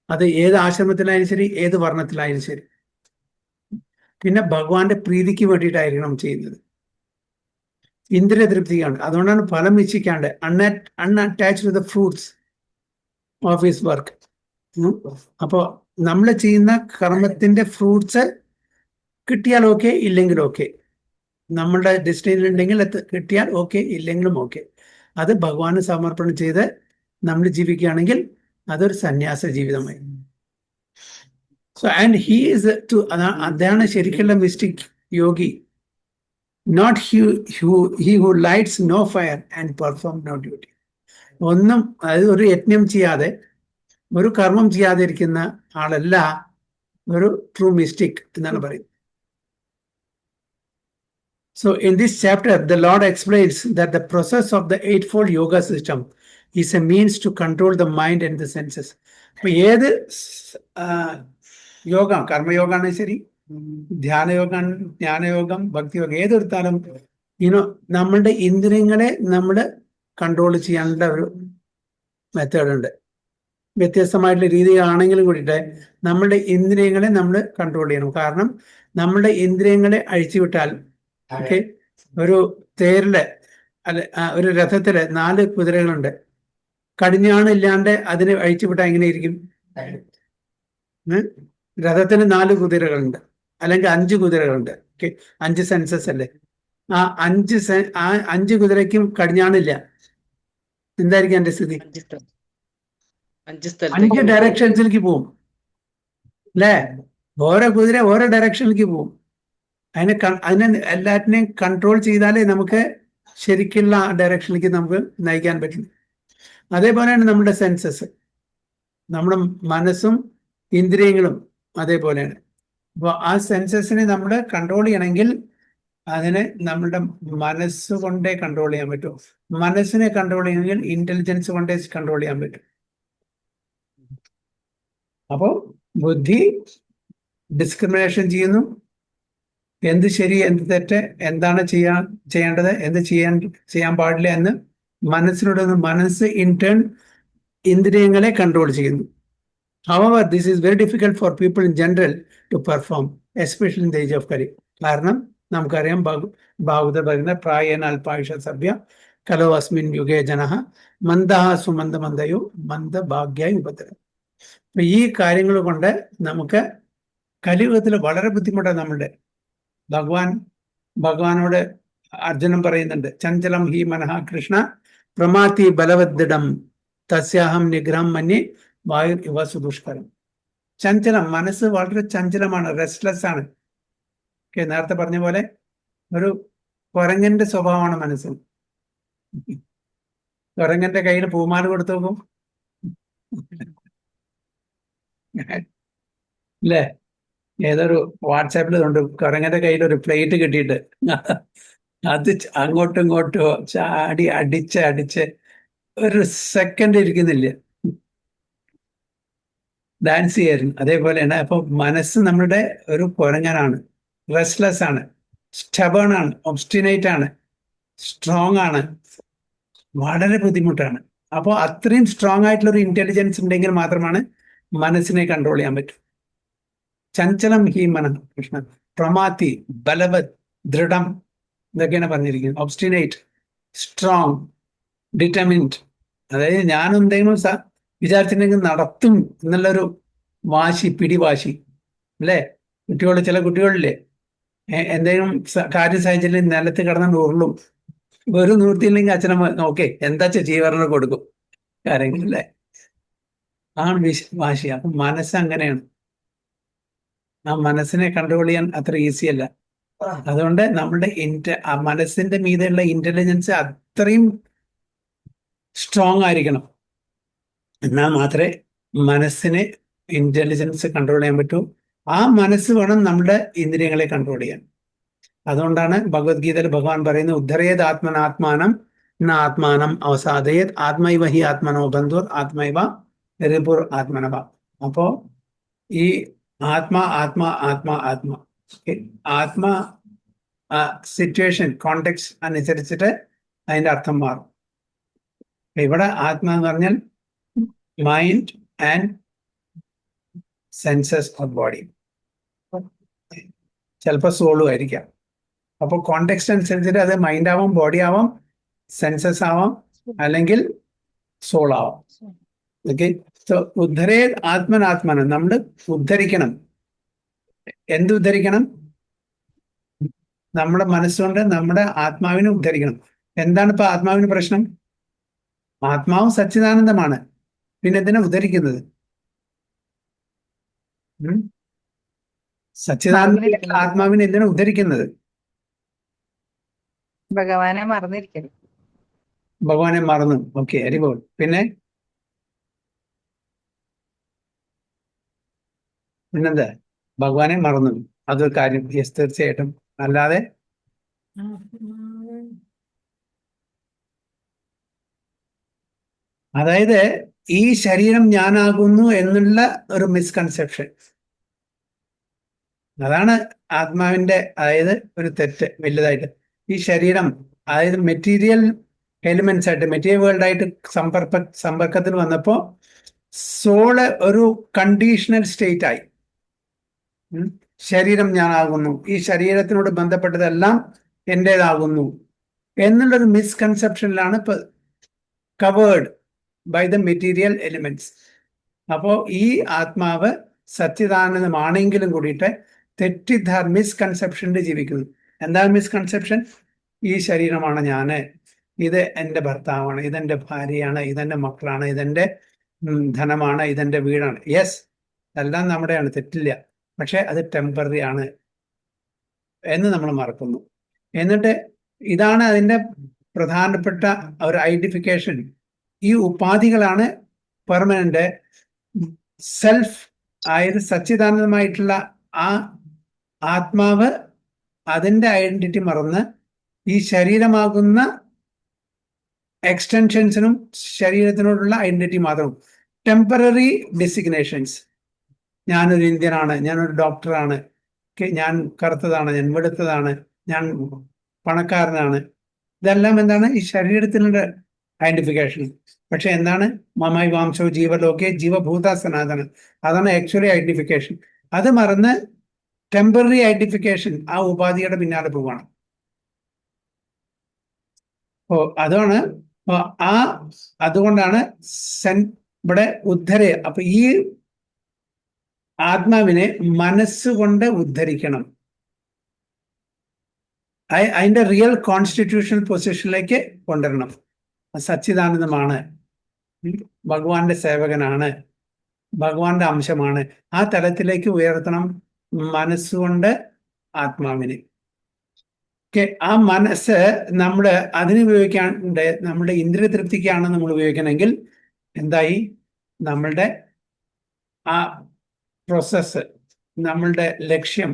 അത് ഏത് ആശ്രമത്തിലായാലും ശരി, ഏത് വർണ്ണത്തിലായാലും ശരി. പിന്നെ ഭഗവാന്റെ പ്രീതിക്ക് വേണ്ടിയിട്ടായിരിക്കണം ചെയ്യുന്നത്, ഇന്ദ്രിയ തൃപ്തിയാണ്. അതുകൊണ്ടാണ് ഫലം ഇച്ഛിക്കാണ്ട് unattached to the fruits of his work. അപ്പോ നമ്മൾ ചെയ്യുന്ന കർമ്മത്തിന്റെ ഫ്രൂട്ട്സ് കിട്ടിയാൽ ഓക്കെ, ഇല്ലെങ്കിൽ ഓക്കെ. നമ്മളുടെ ഡെസ്റ്റിനിയിൽ ഉണ്ടെങ്കിൽ അത് കിട്ടിയാൽ ഓക്കെ, ഇല്ലെങ്കിലും ഓക്കെ. അത് ഭഗവാന് സമർപ്പണം ചെയ്ത് നമ്മൾ ജീവിക്കുകയാണെങ്കിൽ അതൊരു സന്യാസ ജീവിതമായി. So and he is too, അതാണ് ശരിക്കുള്ള mystic yogi. Not he who lights no fire and perform no duty. ഒന്നും, അതായത് ഒരു യജ്ഞം ചെയ്യാതെ, ഒരു കർമ്മം ചെയ്യാതെ ഇരിക്കുന്ന ആളല്ല ഒരു ട്രൂ മിസ്റ്റിക് എന്നാണ് പറയുന്നത്. So in this chapter, the Lord explains that the process of the eightfold yoga system is a means to control the mind and the senses. അപ്പൊ ഏത് യോഗം, കർമ്മയോഗമാണ് ശരി, ധ്യാനയോഗം, ജ്ഞാനയോഗം, ഭക്തിയോഗം, ഏതെടുത്താലും നമ്മളുടെ ഇന്ദ്രിയങ്ങളെ നമ്മൾ കൺട്രോൾ ചെയ്യാനുള്ള ഒരു മെത്തേഡ് ഉണ്ട്. വ്യത്യസ്തമായിട്ടുള്ള രീതികളാണെങ്കിലും കൂടിയിട്ട് നമ്മളുടെ ഇന്ദ്രിയങ്ങളെ നമ്മൾ കൺട്രോൾ ചെയ്യണം. കാരണം നമ്മളുടെ ഇന്ദ്രിയങ്ങളെ അഴിച്ചുവിട്ടാൽ, ഓക്കെ, ഒരു തേരില് ഒരു രഥത്തില് 4 കുതിരകളുണ്ട്. കടിഞ്ഞാണില്ലാണ്ട് അതിനെ അഴിച്ചുവിട്ടാൽ എങ്ങനെയിരിക്കും? രഥത്തിന് 4 കുതിരകളുണ്ട്, അല്ലെങ്കിൽ 5 കുതിരകളുണ്ട്. ഓക്കെ, 5 സെൻസസ് അല്ലേ? ആ 5 കുതിരയ്ക്കും കടിഞ്ഞാണില്ല. എന്തായിരിക്കും എന്റെ സ്ഥിതി? 5 ഡയറക്ഷൻസിലേക്ക് പോവും അല്ലേ? ഓരോ കുതിര ഓരോ ഡയറക്ഷനിലേക്ക് പോവും. അതിനെ എല്ലാറ്റിനെയും കൺട്രോൾ ചെയ്താലേ നമുക്ക് ശരിക്കുള്ള ആ ഡയറക്ഷനിലേക്ക് നമുക്ക് നയിക്കാൻ പറ്റും. അതേപോലെയാണ് നമ്മുടെ സെൻസസ്, നമ്മുടെ മനസ്സും ഇന്ദ്രിയങ്ങളും അതേപോലെയാണ്. അപ്പോൾ ആ സെൻസസിനെ നമ്മൾ കൺട്രോൾ ചെയ്യണമെങ്കിൽ അതിനെ നമ്മളുടെ മനസ്സുകൊണ്ടേ കൺട്രോൾ ചെയ്യാൻ പറ്റും. മനസ്സിനെ കൺട്രോൾ ചെയ്യണമെങ്കിൽ ഇന്റലിജൻസ് കൊണ്ടേ കൺട്രോൾ ചെയ്യാൻ പറ്റും. അപ്പോൾ ബുദ്ധി ഡിസ്ക്രിമിനേഷൻ ചെയ്യുന്നു. എന്ത് ശരി, എന്ത് തെറ്റ്, എന്താണ് ചെയ്യേണ്ടത്, എന്ത് ചെയ്യാൻ പാടില്ല എന്ന് മനസ്സ് ഇൻടേൺ ഇന്ദ്രിയങ്ങളെ കൺട്രോൾ ചെയ്യുന്നു. However, this is very difficult for people in general to perform, especially in the age of Kali. കാരണം നമുക്കറിയാം, ഭാഗവത പറയുന്ന പ്രായേന അല്പായുഷ സഭ്യ കലോ അസ്മിൻ യുഗേ ജനഃ മന്ദഃ സുമന്ദമന്ദയോ മന്ദഭാഗ്യായ ഉപദ്രവം. അപ്പൊ ഈ കാര്യങ്ങൾ കൊണ്ട് നമുക്ക് കലിയുഗത്തിൽ വളരെ ബുദ്ധിമുട്ടാണ്. നമ്മളുടെ ഭഗവാനോട് അർജുനൻ പറയുന്നുണ്ട്, ചഞ്ചലം ഹി മനഃ കൃഷ്ണ പ്രമാത്തി ബലവദ്ദിടം തസ്യാഹം നിഗ്രഹം മന്യേ വായു ഇവ സുദുഷ്കരം. ചഞ്ചലം, മനസ്സ് വളരെ ചഞ്ചലമാണ്, റെസ്റ്റ്ലെസ് ആണ്. നേരത്തെ പറഞ്ഞ പോലെ ഒരു കുരങ്ങന്റെ സ്വഭാവമാണ് മനസ്സ്. കുരങ്ങന്റെ കയ്യിൽ പൂമാല കൊടുത്തു നോക്കും അല്ലേ? ഏതൊരു വാട്സാപ്പിൽ ഉണ്ട്, കുരങ്ങന്റെ കയ്യിൽ ഒരു പ്ലേറ്റ് കിട്ടിയിട്ട് അത് അങ്ങോട്ടും ഇങ്ങോട്ടോ ചാടി അടിച്ച് ഒരു സെക്കൻഡ് ഇരിക്കുന്നില്ല, ഡാൻസ് ചെയ്യായിരുന്നു. അതേപോലെയാണ്. അപ്പൊ മനസ്സ് നമ്മളുടെ ഒരു കുരങ്ങനാണ്, റെസ്റ്റ്ലെസ് ആണ്, സ്റ്റബേൺ ആണ്, ഒബ്സ്റ്റിനേറ്റ് ആണ്, സ്ട്രോങ് ആണ്, വളരെ ബുദ്ധിമുട്ടാണ്. അപ്പോൾ അത്രയും സ്ട്രോങ് ആയിട്ടുള്ള ഒരു ഇന്റലിജൻസ് ഉണ്ടെങ്കിൽ മാത്രമാണ് മനസ്സിനെ കൺട്രോൾ ചെയ്യാൻ പറ്റും. ചഞ്ചലം ഹി മനഃ കൃഷ്ണ പ്രമാത്തി ബലവത് ദൃഢം ഇതൊക്കെയാണ് പറഞ്ഞിരിക്കുന്നത്. Obstinate, strong, determined. അതായത് ഞാൻ എന്തെങ്കിലും വിചാരിച്ചിട്ടുണ്ടെങ്കിൽ നടത്തും എന്നുള്ളൊരു വാശി, പിടിവാശി അല്ലേ? ചില കുട്ടികളില്ലേ, എന്തെങ്കിലും കാര്യം സാഹചര്യം നിലത്ത് കിടന്നു ഉരുളും, ഒരു നിവൃത്തിയില്ലെങ്കിൽ അച്ഛനമ്മ ഓക്കെ എന്താ ജീവനെ കൊടുക്കും കാര്യങ്ങളല്ലേ? ആണ് വാശി. അപ്പൊ മനസ്സ് അങ്ങനെയാണ്. ആ മനസ്സിനെ കൺട്രോൾ ചെയ്യാൻ അത്ര ഈസി അല്ല. അതുകൊണ്ട് നമ്മളുടെ മനസ്സിന്റെ മീതെയുള്ള ഇന്റലിജൻസ് അത്രയും സ്ട്രോങ് ആയിരിക്കണം. എന്നാൽ മാത്രമേ മനസ്സിനെ ഇന്റലിജൻസ് കൺട്രോൾ ചെയ്യാൻ പറ്റൂ. ആ മനസ്സ് വേണം നമ്മുടെ ഇന്ദ്രിയങ്ങളെ കൺട്രോൾ ചെയ്യാൻ. അതുകൊണ്ടാണ് ഭഗവത്ഗീതയിൽ ഭഗവാൻ പറയുന്നത്, ഉദ്ധരേത് ആത്മനാത്മാനം ന ആത്മാനം അവസാദയത് ആത്മൈവ ഹി ആത്മനോ ബന്ധുർ ആത്മൈവ റിപുർ ആത്മനവ. അപ്പോ ഈ ആത്മ സിറ്റുവേഷൻ കോണ്ടെക്സ്റ്റ് അനുസരിച്ചിട്ട് അതിന്റെ അർത്ഥം മാറും. ഇവിടെ ആത്മ എന്ന് പറഞ്ഞാൽ mind and census of body, ചിലപ്പോൾ സോളും ആയിരിക്കാം. അപ്പോൾ കോണ്ടെക്സ്റ്റ് അനുസരിച്ചിട്ട് അത് മൈൻഡ് ആവാം, ബോഡി ആവാം, സെൻസസ് ആവാം, അല്ലെങ്കിൽ സോൾ ആവാം. ഓക്കെ. സോ ഉദ്ധരേ ആത്മനാത്മാനം, നമ്മൾ ഉദ്ധരിക്കണം. എന്ത് ഉദ്ധരിക്കണം? നമ്മുടെ മനസ്സുകൊണ്ട് നമ്മുടെ ആത്മാവിനെ ഉദ്ധരിക്കണം. എന്താണ് ഇപ്പൊ ആത്മാവിന് പ്രശ്നം? ആത്മാവ് സച്ചിദാനന്ദമാണ്, പിന്നെ എന്തിനാ ഉദ്ധരിക്കുന്നത്? സച്ചിദാനന്ദ ആത്മാവിനെ എന്തിനാ ഉദ്ധരിക്കുന്നത്? ഭഗവാനെ മറന്നിരിക്കൽ. ഭഗവാനെ മറന്നു. Okay, very good. പിന്നെന്താ? ഭഗവാനെ മറന്നു, അതൊരു കാര്യം. യെസ്, തീർച്ചയായിട്ടും. അല്ലാതെ അതായത് ഈ ശരീരം ഞാനാകുന്നു എന്നുള്ള ഒരു മിസ്കൺസെപ്ഷൻ, അതാണ് ആത്മാവിന്റെ, അതായത് ഒരു തെറ്റ് വലുതായിട്ട്. ഈ ശരീരം, അതായത് മെറ്റീരിയൽ എലിമെന്റ്സ് ആയിട്ട്, മെറ്റീരിയൽ വേൾഡ് ആയിട്ട് സമ്പർക്കത്തിൽ വന്നപ്പോ സോള് ഒരു കണ്ടീഷണൽ സ്റ്റേറ്റ് ആയി. ശരീരം ഞാനാകുന്നു, ഈ ശരീരത്തിനോട് ബന്ധപ്പെട്ടതെല്ലാം എൻ്റേതാകുന്നു എന്നുള്ളൊരു മിസ്കൺസെപ്ഷനിലാണ് ഇപ്പൊ covered by the material elements. അപ്പോ ഈ ആത്മാവ് സച്ചിദാനന്ദമാണെങ്കിലും കൂടിയിട്ട് മിസ്കൺസെപ്ഷനിൽ ജീവിക്കുന്നു. എന്താണ് മിസ്കൺസെപ്ഷൻ? ഈ ശരീരമാണ് ഞാന്, ഇത് എൻ്റെ ഭർത്താവാണ്, ഇതെൻ്റെ ഭാര്യയാണ്, ഇതെൻ്റെ മക്കളാണ്, ഇതെൻ്റെ ധനമാണ്, ഇതെൻ്റെ വീടാണ്. യെസ്, എല്ലാം നമ്മുടെയാണ്, തെറ്റില്ല. പക്ഷെ അത് ടെമ്പററി ആണ് എന്ന് നമ്മൾ മറക്കുന്നു. എന്നിട്ട് ഇതാണ് അതിൻ്റെ പ്രധാനപ്പെട്ട ഒരു ഐഡന്റിഫിക്കേഷൻ. ഈ ഉപാധികളാണ് പെർമനന്റ്. സെൽഫ് ആയത് സച്ചിദാനന്ദമായിട്ടുള്ള ആ ആത്മാവ് അതിൻ്റെ ഐഡന്റിറ്റി മറന്ന് ഈ ശരീരമാകുന്ന എക്സ്റ്റൻഷൻസിനും ശരീരത്തിനോടുള്ള ഐഡന്റിറ്റി മാത്രം, ടെമ്പററി ഡെസിഗ്നേഷൻസ്. ഞാനൊരു ഇന്ത്യനാണ്, ഞാനൊരു ഡോക്ടറാണ്, ഞാൻ കറുത്തതാണ്, ഞാൻ വെളുത്തതാണ്, ഞാൻ പണക്കാരനാണ്. ഇതെല്ലാം എന്താണ്? ഈ ശരീരത്തിനുള്ള ഐഡന്റിഫിക്കേഷൻ. പക്ഷെ എന്താണ്? മമായി വാംശോ ജീവലോകെ ജീവഭൂത സനാതന, അതാണ് ആക്ച്വലി ഐഡന്റിഫിക്കേഷൻ. അത് മറന്ന് ടെമ്പററി ഐഡന്റിഫിക്കേഷൻ, ആ ഉപാധിയുടെ പിന്നാലെ പോവാണ്. അതാണ് അതുകൊണ്ടാണ് ഇവിടെ ഉദ്ധര. അപ്പൊ ഈ ആത്മാവിനെ മനസ്സുകൊണ്ട് ഉദ്ധരിക്കണം. അതിന്റെ റിയൽ കോൺസ്റ്റിറ്റ്യൂഷണൽ പൊസിഷനിലേക്ക് കൊണ്ടുവരണം. സച്ചിദാനന്ദമാണ്, ഭഗവാന്റെ സേവകനാണ്, ഭഗവാന്റെ അംശമാണ്. ആ തലത്തിലേക്ക് ഉയർത്തണം മനസ്സുകൊണ്ട് ആത്മാവിനെ. ആ മനസ്സ് നമ്മൾ അതിന് ഉപയോഗിക്കാണ്ട് നമ്മുടെ ഇന്ദ്രിയ തൃപ്തിക്കാണ് നമ്മൾ ഉപയോഗിക്കണമെങ്കിൽ എന്തായി? നമ്മളുടെ ആ പ്രോസസ്സ്, നമ്മളുടെ ലക്ഷ്യം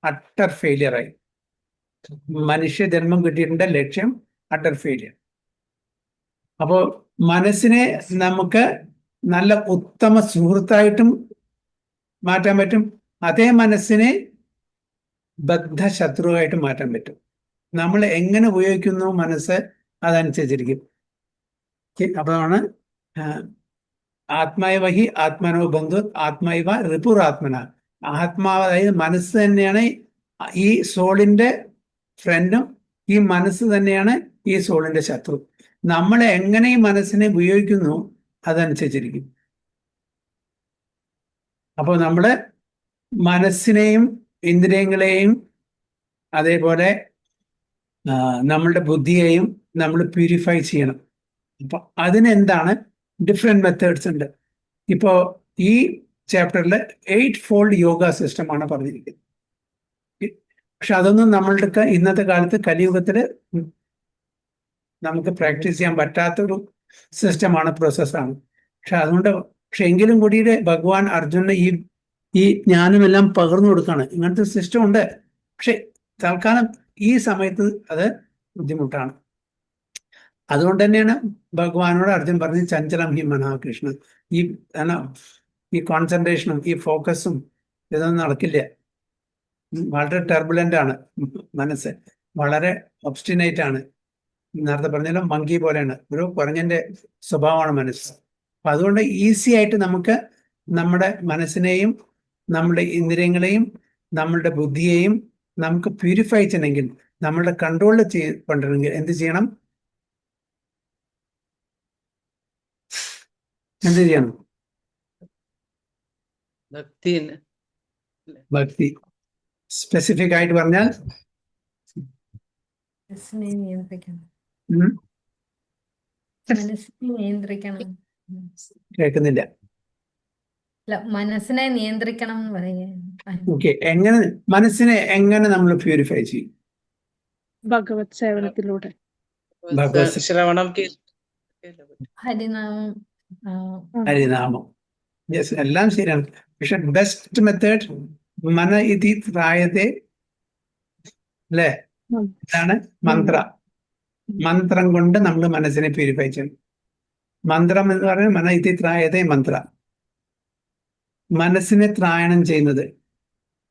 അട്ടർ ഫെയിലിയറായി. മനുഷ്യജന്മം കിട്ടിയിട്ടുണ്ട്, ലക്ഷ്യം അട്ടർ ഫെയിലിയർ. അപ്പോൾ മനസ്സിനെ നമുക്ക് നല്ല ഉത്തമ സുഹൃത്തായിട്ടും മാറ്റാൻ പറ്റും, അതേ മനസ്സിനെ ബദ്ധശത്രുവായിട്ട് മാറ്റാൻ പറ്റും. നമ്മൾ എങ്ങനെ ഉപയോഗിക്കുന്നു മനസ്സ്, അതനുസരിച്ചിരിക്കും. അപ്പോഴാണ് ആത്മാവ ഹി ആത്മനോ ബന്ധു ആത്മൈവ റിപുരാത്മന. ആത്മാവ്, അതായത് മനസ്സ് തന്നെയാണ് ഈ സോളിന്റെ ഫ്രണ്ടും, ഈ മനസ്സ് തന്നെയാണ് ഈ സോളിന്റെ ശത്രു. നമ്മൾ എങ്ങനെ ഈ മനസ്സിനെ ഉപയോഗിക്കുന്നു അതനുസരിച്ചിരിക്കും. അപ്പോൾ നമ്മൾ മനസ്സിനെയും ഇന്ദ്രിയങ്ങളെയും അതേപോലെ നമ്മളുടെ ബുദ്ധിയെയും നമ്മൾ പ്യൂരിഫൈ ചെയ്യണം. അപ്പൊ അതിനെന്താണ് ഡിഫറെന്റ് മെത്തേഡ്സ് ഉണ്ട്. ഇപ്പോ ഈ ചാപ്റ്ററിൽ 8 ഫോൾഡ് യോഗ സിസ്റ്റമാണ് പറഞ്ഞിരിക്കുന്നത്. പക്ഷെ അതൊന്നും നമ്മളുടെ ഇന്നത്തെ കാലത്ത് കലിയുഗത്തിൽ നമുക്ക് പ്രാക്ടീസ് ചെയ്യാൻ പറ്റാത്തൊരു സിസ്റ്റമാണ്, പ്രോസസ്സാണ്. പക്ഷെ എങ്കിലും കൂടിയിട്ട് ഭഗവാൻ അർജുനന് ഈ ജ്ഞാനമെല്ലാം പകർന്നു കൊടുക്കാണ്. ഇങ്ങനത്തെ സിസ്റ്റം ഉണ്ട്. പക്ഷെ തൽക്കാലം ഈ സമയത്ത് അത് ബുദ്ധിമുട്ടാണ്. അതുകൊണ്ട് തന്നെയാണ് ഭഗവാനോട് അർജുൻ പറഞ്ഞ് ചഞ്ചലം ഹി മനഃകൃഷ്ണ. ഈ കോൺസെൻട്രേഷനും ഈ ഫോക്കസും ഇതൊന്നും നടക്കില്ല. വളരെ ടെർബുലന്റ് ആണ് മനസ്സ്, വളരെ ഒബ്സ്റ്റിനേറ്റ് ആണ്. നേരത്തെ പറഞ്ഞാലും മങ്കി പോലെയാണ്, ഒരു കുരങ്ങന്റെ സ്വഭാവമാണ് മനസ്സ്. അപ്പൊ അതുകൊണ്ട് ഈസി ആയിട്ട് നമുക്ക് നമ്മുടെ മനസ്സിനെയും നമ്മുടെ ഇന്ദ്രിയങ്ങളെയും നമ്മളുടെ ബുദ്ധിയെയും നമുക്ക് പ്യൂരിഫൈ ചെയ്യണമെങ്കിൽ, നമ്മളുടെ കൺട്രോളിൽ കൊണ്ടുവരണമെങ്കിൽ എന്ത് ചെയ്യണം? ഭക്തി ഭക്തി സ്പെസിഫിക് ആയിട്ട് പറഞ്ഞാൽ മനസ്സിനെ നിയന്ത്രിക്കണം. ഉം, മനസ്സിനെ നിയന്ത്രിക്കണം. കേൾക്കുന്നില്ല. അല്ല, മനസ്സിനെ നിയന്ത്രിക്കണം എന്ന് പറയുക. ഓക്കെ, എങ്ങനെ മനസ്സിനെ എങ്ങനെ നമ്മൾ പ്യൂരിഫൈ ചെയ്യും? ഭഗവത് സേവനത്തിലൂടെ. ഭഗവത് ശ്രവണം ഹരിനാമം. ഹരിനാമം. യെസ്, എല്ലാം ശരിയാണ്. പക്ഷെ ബെസ്റ്റ് മെത്തേഡ് മന ഇതി ത്രായതേ, അല്ലേ? ഉം. ഇതാണ് മന്ത്ര. മന്ത്രം കൊണ്ട് നമ്മൾ മനസ്സിനെ പ്യൂരിഫൈ ചെയ്യണം. മന്ത്രം എന്ന് പറയുന്നത് മന ഇതി ത്രായതേ മന്ത്ര. മനസ്സിനെ ത്രായണം ചെയ്യുന്നത്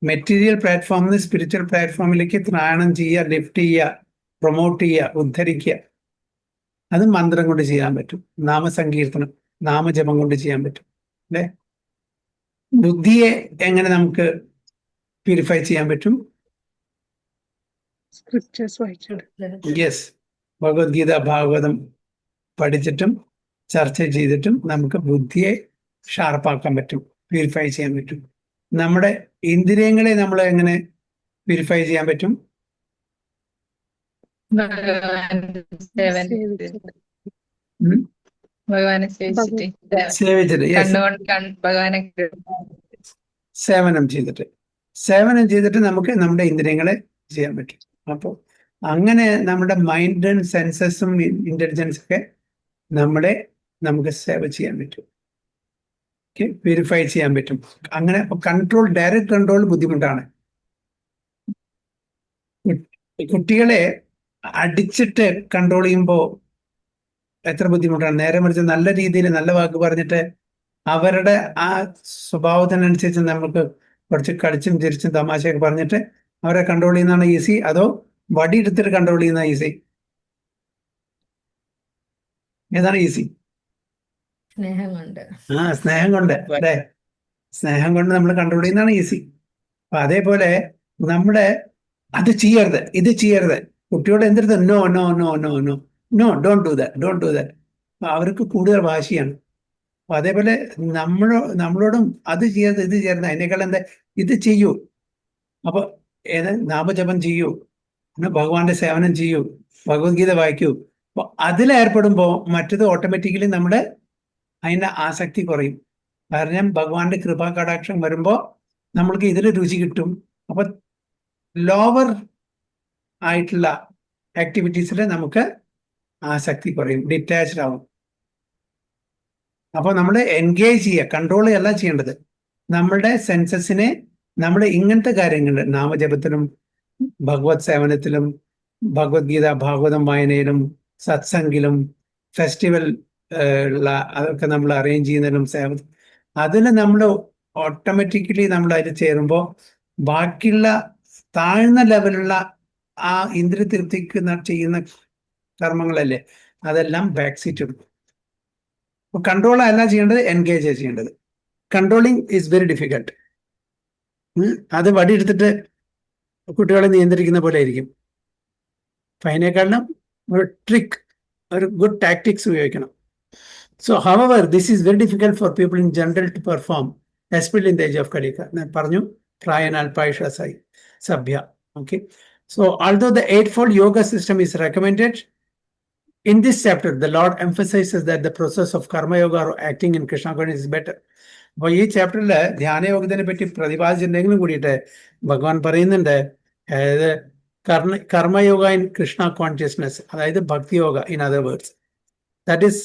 മെറ്റീരിയൽ പ്ലാറ്റ്ഫോമിൽ നിന്ന് സ്പിരിച്വൽ പ്ലാറ്റ്ഫോമിലേക്ക് ത്രായണം ചെയ്യുക, ലിഫ്റ്റ് ചെയ്യുക, പ്രൊമോട്ട് ചെയ്യുക, ഉദ്ധരിക്കുക. അത് മന്ത്രം കൊണ്ട് ചെയ്യാൻ പറ്റും. നാമസങ്കീർത്തനം, നാമജപം കൊണ്ട് ചെയ്യാൻ പറ്റും, അല്ലേ? ബുദ്ധിയെ എങ്ങനെ നമുക്ക് പ്യൂരിഫൈ ചെയ്യാൻ പറ്റും? സ്ക്രിപ്റ്റേഴ്സ് വായിച്ചിട്ട്. യെസ്, ഭഗവത്ഗീത ഭാഗവതം പഠിച്ചിട്ടും ചർച്ച ചെയ്തിട്ടും നമുക്ക് ബുദ്ധിയെ ഷാർപ്പാക്കാൻ പറ്റും, പ്യൂരിഫൈ ചെയ്യാൻ പറ്റും. നമ്മുടെ ഇന്ദ്രിയങ്ങളെ നമ്മൾ എങ്ങനെ പ്യൂരിഫൈ ചെയ്യാൻ പറ്റും? ഉം? ഭഗവാനെ സേവിച്ചിട്ട് സേവിച്ചിട്ട്, yes. കണ്ണുകൊണ്ട് ഭഗവാനെ സേവനം ചെയ്തിട്ട് നമുക്ക് നമ്മുടെ ഇന്ദ്രിയങ്ങളെ ചെയ്യാൻ പറ്റും. അപ്പോൾ അങ്ങനെ നമ്മുടെ മൈൻഡും സെൻസസും ഇന്റലിജൻസും ഒക്കെ നമുക്ക് സേവ ചെയ്യാൻ പറ്റും, പ്യൂരിഫൈ ചെയ്യാൻ പറ്റും. അങ്ങനെ കൺട്രോൾ, ഡയറക്റ്റ് കൺട്രോൾ ബുദ്ധിമുട്ടാണ്. കുട്ടികളെ അടിച്ചിട്ട് കൺട്രോൾ ചെയ്യുമ്പോൾ എത്ര ബുദ്ധിമുട്ടാണ്. നേരെ മറിച്ച് നല്ല രീതിയിൽ നല്ല വാക്ക് പറഞ്ഞിട്ട് അവരുടെ ആ സ്വഭാവത്തിനനുസരിച്ച് നമുക്ക് കുറച്ച് കളിച്ചും ചിരിച്ചും തമാശയൊക്കെ പറഞ്ഞിട്ട് അവരെ കൺട്രോൾ ചെയ്യുന്നതാണ് ഈസി, അതോ വടി എടുത്തിട്ട് കൺട്രോൾ ചെയ്യുന്ന ഈസി? ഏതാണ് ഈസി? സ്നേഹം കൊണ്ട്. സ്നേഹം കൊണ്ട്, അല്ലേ? സ്നേഹം കൊണ്ട് നമ്മൾ കൺട്രോൾ ചെയ്യുന്നതാണ് ഈസി. അപ്പൊ അതേപോലെ നമ്മുടെ അത് ചെയ്യരുത്, ഇത് ചെയ്യരുത്, കുട്ടിയോട് എന്തെടുത്ത് no no no no no no don't do that, don't do that. അവർക്ക് കൂടുതൽ വാശിയാണ്. അപ്പൊ അതേപോലെ നമ്മളോടും അത് ചെയ്യരുത്, ഇത് ചെയ്യരുത്, അതിനേക്കാൾ എന്താ ഇത് ചെയ്യൂ. അപ്പൊ നാമജപം ചെയ്യൂ, ഭഗവാന്റെ സേവനം ചെയ്യൂ, ഭഗവത്ഗീത വായിക്കൂ. അപ്പൊ അതിലേർപ്പെടുമ്പോൾ മറ്റത് ഓട്ടോമാറ്റിക്കലി നമ്മുടെ അതിൻ്റെ ആസക്തി കുറയും. കാരണം ഭഗവാന്റെ കൃപാ കടാക്ഷം വരുമ്പോൾ നമ്മൾക്ക് ഇതിൽ രുചി കിട്ടും. അപ്പൊ ലോവർ ആയിട്ടുള്ള ആക്ടിവിറ്റീസിൽ നമുക്ക് ആസക്തി കുറയും, ഡിറ്റാച്ച്ഡ് ആവും. അപ്പോൾ നമ്മൾ എൻഗേജ് ചെയ്യുക, കൺട്രോൾ അല്ല ചെയ്യേണ്ടത്. നമ്മളുടെ സെൻസസിനെ നമ്മൾ ഇങ്ങനത്തെ കാര്യങ്ങൾ നാമജപത്തിലും ഭഗവത് സേവനത്തിലും ഭഗവത്ഗീത ഭാഗവതം വായനയിലും സത്സംഗിലും ഫെസ്റ്റിവൽ അതൊക്കെ നമ്മൾ അറേഞ്ച് ചെയ്യുന്നതിലും അതിന് നമ്മൾ ഓട്ടോമാറ്റിക്കലി നമ്മൾ അതിൽ ചേരുമ്പോൾ ബാക്കിയുള്ള താഴ്ന്ന ലെവലുള്ള ആ ഇന്ദ്രിയ തൃപ്തിക്ക് ചെയ്യുന്ന കർമ്മങ്ങളല്ലേ, അതെല്ലാം ബാക്ക് സീറ്റ് എടുക്കും. അപ്പൊ കൺട്രോൾ അല്ല ചെയ്യേണ്ടത്, എൻഗേജ് ചെയ്യേണ്ടത്. Controlling is very difficult. അത് വടി എടുത്തിട്ട് കുട്ടികളെ നിയന്ത്രിക്കുന്ന പോലെ ആയിരിക്കും. അപ്പൊ അതിനേക്കാളും ഒരു ട്രിക്ക്, ഒരു ഗുഡ് ടാക്ടിക്സ് ഉപയോഗിക്കണം. So, however, this is very difficult for people in general to perform, especially in the age of Kalika. ഞാൻ പറഞ്ഞു പ്രായനാൽ പായിഷാസായി സഭ്യ. Okay. So, although the eightfold yoga system is recommended, in this chapter, the Lord emphasizes that the process of karma yoga or acting in Krishna consciousness is better. അപ്പോൾ ഈ ചാപ്റ്ററിൽ ധ്യാനയോഗത്തിനെ പറ്റി പ്രതിപാദിച്ചിട്ടുണ്ടെങ്കിലും കൂടിയിട്ട് ഭഗവാൻ പറയുന്നുണ്ട്, അതായത് കർമ്മയോഗ ഇൻ കൃഷ്ണ കോൺഷ്യസ്നെസ്, അതായത് bhakti yoga in other words, that is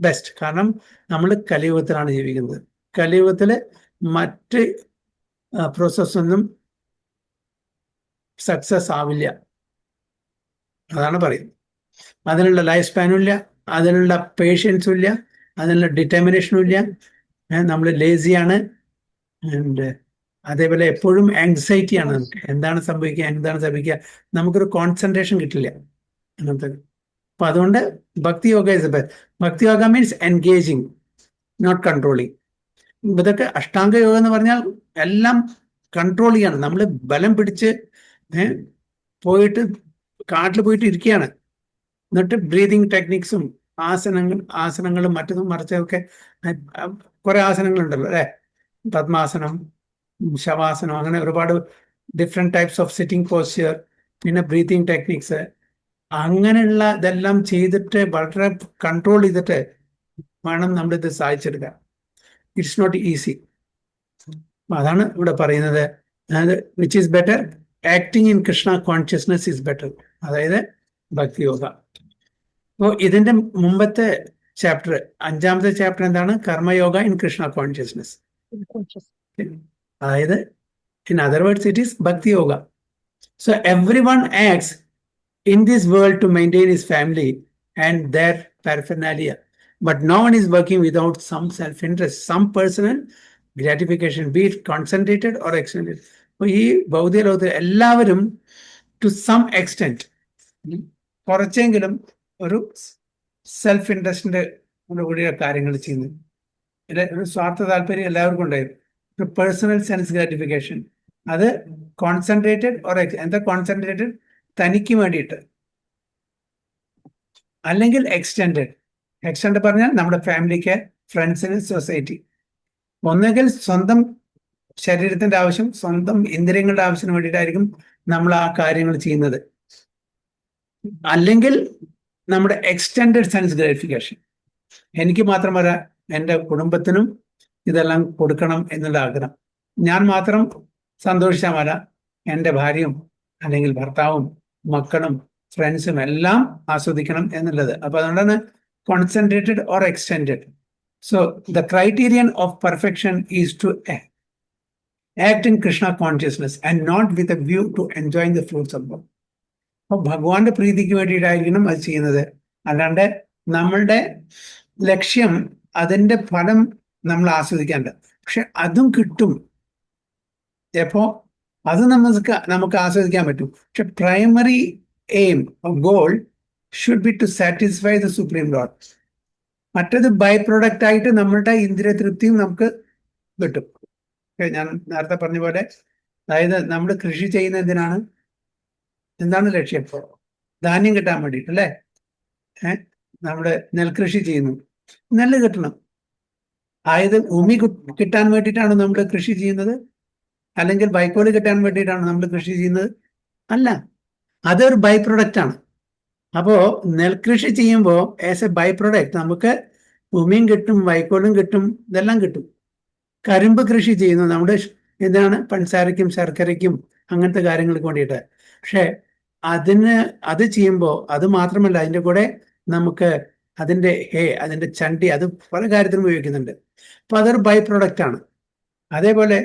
best. കാരണം നമ്മൾ കലിയുഗത്തിലാണ് ജീവിക്കുന്നത്. കലിയുഗത്തിൽ മറ്റ് പ്രോസസ്സൊന്നും സക്സസ് ആവില്ല, അതാണ് പറയുന്നത്. അതിനുള്ള ലൈഫ് സ്പാനും ഇല്ല, അതിനുള്ള പേഷ്യൻസും ഇല്ല, അതിനുള്ള ഡിറ്റർമിനേഷനും ഇല്ല. നമ്മൾ ലേസിയാണ്. ആൻഡ് അതേപോലെ എപ്പോഴും ആങ്സൈറ്റിയാണ്. നമുക്ക് എന്താണ് സംഭവിക്കുക, നമുക്കൊരു കോൺസെൻട്രേഷൻ കിട്ടില്ല അങ്ങനത്തെ. അപ്പൊ അതുകൊണ്ട് bhakti yoga is best. Bhakti yoga means engaging, not controlling. ഇതൊക്കെ അഷ്ടാംഗ യോഗ എന്ന് പറഞ്ഞാൽ എല്ലാം കൺട്രോൾ ചെയ്യാണ്. നമ്മൾ ബലം പിടിച്ച് പോയിട്ട് കാട്ടിൽ പോയിട്ട് ഇരിക്കുകയാണ്. എന്നിട്ട് ബ്രീതിങ് ടെക്നിക്സും ആസനങ്ങളും മറ്റതും മറിച്ചതൊക്കെ കുറെ ആസനങ്ങളുണ്ടല്ലോ, അല്ലെ? പദ്മാസനം, ശവാസനം, അങ്ങനെ ഒരുപാട് different types of sitting posture, പിന്നെ ബ്രീത്തിങ് ടെക്നിക്സ്, അങ്ങനെയുള്ള ഇതെല്ലാം ചെയ്തിട്ട് വളരെ കൺട്രോൾ ചെയ്തിട്ട് വേണം നമ്മളിത് സാധിച്ചെടുക്കാൻ. It's not easy. അതാണ് ഇവിടെ പറയുന്നത്. Which is better, acting in Krishna consciousness is better, അതായത് ഭക്തി യോഗ. അപ്പോൾ ഇതിന്റെ മുമ്പത്തെ ചാപ്റ്റർ, 5ാമത്തെ ചാപ്റ്റർ എന്താണ്? Karma yoga in Krishna consciousness. അതായത് in other words it is bhakti yoga. So everyone acts in this world to maintain his family and their paraphernalia, but no one is working without some self-interest, some personal gratification, be it concentrated or extended. അപ്പോൾ ഈ ഭൗതിക ലോകത്തിൽ എല്ലാവരും to some extent കുറച്ചെങ്കിലും ഒരു self ഇൻട്രസ്റ്റിന്റെ കൂടിയ കാര്യങ്ങൾ ചെയ്യുന്നു. ഒരു സ്വാർത്ഥ താല്പര്യം എല്ലാവർക്കും ഉണ്ടായിരുന്നു. ഒരു പേഴ്സണൽ സെൻസ് ഗ്രാറ്റിഫിക്കേഷൻ, അത് കോൺസെൻട്രേറ്റഡ് ഓർ എന്താ കോൺസെൻട്രേറ്റഡ്? തനിക്ക് വേണ്ടിയിട്ട്, അല്ലെങ്കിൽ എക്സ്റ്റെൻഡഡ്. എക്സ്റ്റെൻഡ് പറഞ്ഞാൽ നമ്മുടെ ഫാമിലിക്ക്, ഫ്രണ്ട്സിന്, സൊസൈറ്റി. ഒന്നുകിൽ സ്വന്തം ശരീരത്തിന്റെ ആവശ്യം, സ്വന്തം ഇന്ദ്രിയങ്ങളുടെ ആവശ്യത്തിന് വേണ്ടിയിട്ടായിരിക്കും നമ്മൾ ആ കാര്യങ്ങൾ ചെയ്യുന്നത്, അല്ലെങ്കിൽ നമ്മുടെ എക്സ്റ്റെൻഡഡ് സെൻസ് ഗ്രാറ്റിഫിക്കേഷൻ. എനിക്ക് മാത്രമല്ല, എൻ്റെ കുടുംബത്തിനും ഇതെല്ലാം കൊടുക്കണം എന്നുള്ള ആഗ്രഹം. ഞാൻ മാത്രം സന്തോഷിച്ചാൽ മല, എൻ്റെ ഭാര്യയും അല്ലെങ്കിൽ ഭർത്താവും മക്കളും ഫ്രണ്ട്സും എല്ലാം ആസ്വദിക്കണം എന്നുള്ളത്. അപ്പൊ അതുകൊണ്ടാണ് concentrated or extended. So the criterion of perfection is to act in Krishna consciousness and not with a view to enjoying the fruits of God. അപ്പൊ ഭഗവാന്റെ പ്രീതിക്ക് വേണ്ടിയിട്ടായിരിക്കണം അത് ചെയ്യുന്നത്. അല്ലാണ്ട് നമ്മളുടെ ലക്ഷ്യം അതിന്റെ ഫലം നമ്മൾ ആസ്വദിക്കാണ്ട്. പക്ഷെ അതും കിട്ടും എപ്പോ, അത് നമുക്ക് ആസ്വദിക്കാൻ പറ്റും. പക്ഷെ primary aim goal should be to satisfy the supreme lord. മറ്റത് ബൈ പ്രൊഡക്റ്റ് ആയിട്ട് നമ്മളുടെ ഇന്ദ്രിയ തൃപ്തിയും നമുക്ക് കിട്ടും. ഞാൻ നേരത്തെ പറഞ്ഞ പോലെ, അതായത് നമ്മൾ കൃഷി ചെയ്യുന്ന എന്തിനാണ്? എന്താണ് ലക്ഷ്യം? ധാന്യം കിട്ടാൻ വേണ്ടിയിട്ട് അല്ലേ? നമ്മുടെ നെൽകൃഷി ചെയ്യുന്നു, നെല്ല് കിട്ടണം. അതായത് ഭൂമി കിട്ടാൻ വേണ്ടിയിട്ടാണ് നമ്മൾ കൃഷി ചെയ്യുന്നത്, അല്ലെങ്കിൽ വൈക്കോല് കിട്ടാൻ വേണ്ടിയിട്ടാണ് നമ്മൾ കൃഷി ചെയ്യുന്നത്? അല്ല, അതൊരു ബൈ പ്രൊഡക്റ്റ് ആണ്. അപ്പോ നെൽകൃഷി ചെയ്യുമ്പോൾ ആസ് എ ബൈ പ്രൊഡക്റ്റ് നമുക്ക് ഭൂമിയും കിട്ടും, വൈക്കോലും കിട്ടും, ഇതെല്ലാം കിട്ടും. കരിമ്പ് കൃഷി ചെയ്യുന്നു നമ്മുടെ എന്താണ്? പഞ്ചസാരയ്ക്കും ശർക്കരയ്ക്കും അങ്ങനത്തെ കാര്യങ്ങൾക്ക് വേണ്ടിയിട്ട്. പക്ഷെ അത് ചെയ്യുമ്പോൾ അത് മാത്രമല്ല, അതിൻ്റെ കൂടെ നമുക്ക് അതിൻ്റെ അതിൻ്റെ ചണ്ടി, അത് പല കാര്യത്തിനും ഉപയോഗിക്കുന്നുണ്ട്. അപ്പൊ അതൊരു ബൈ പ്രൊഡക്റ്റ് ആണ്. അതേപോലെ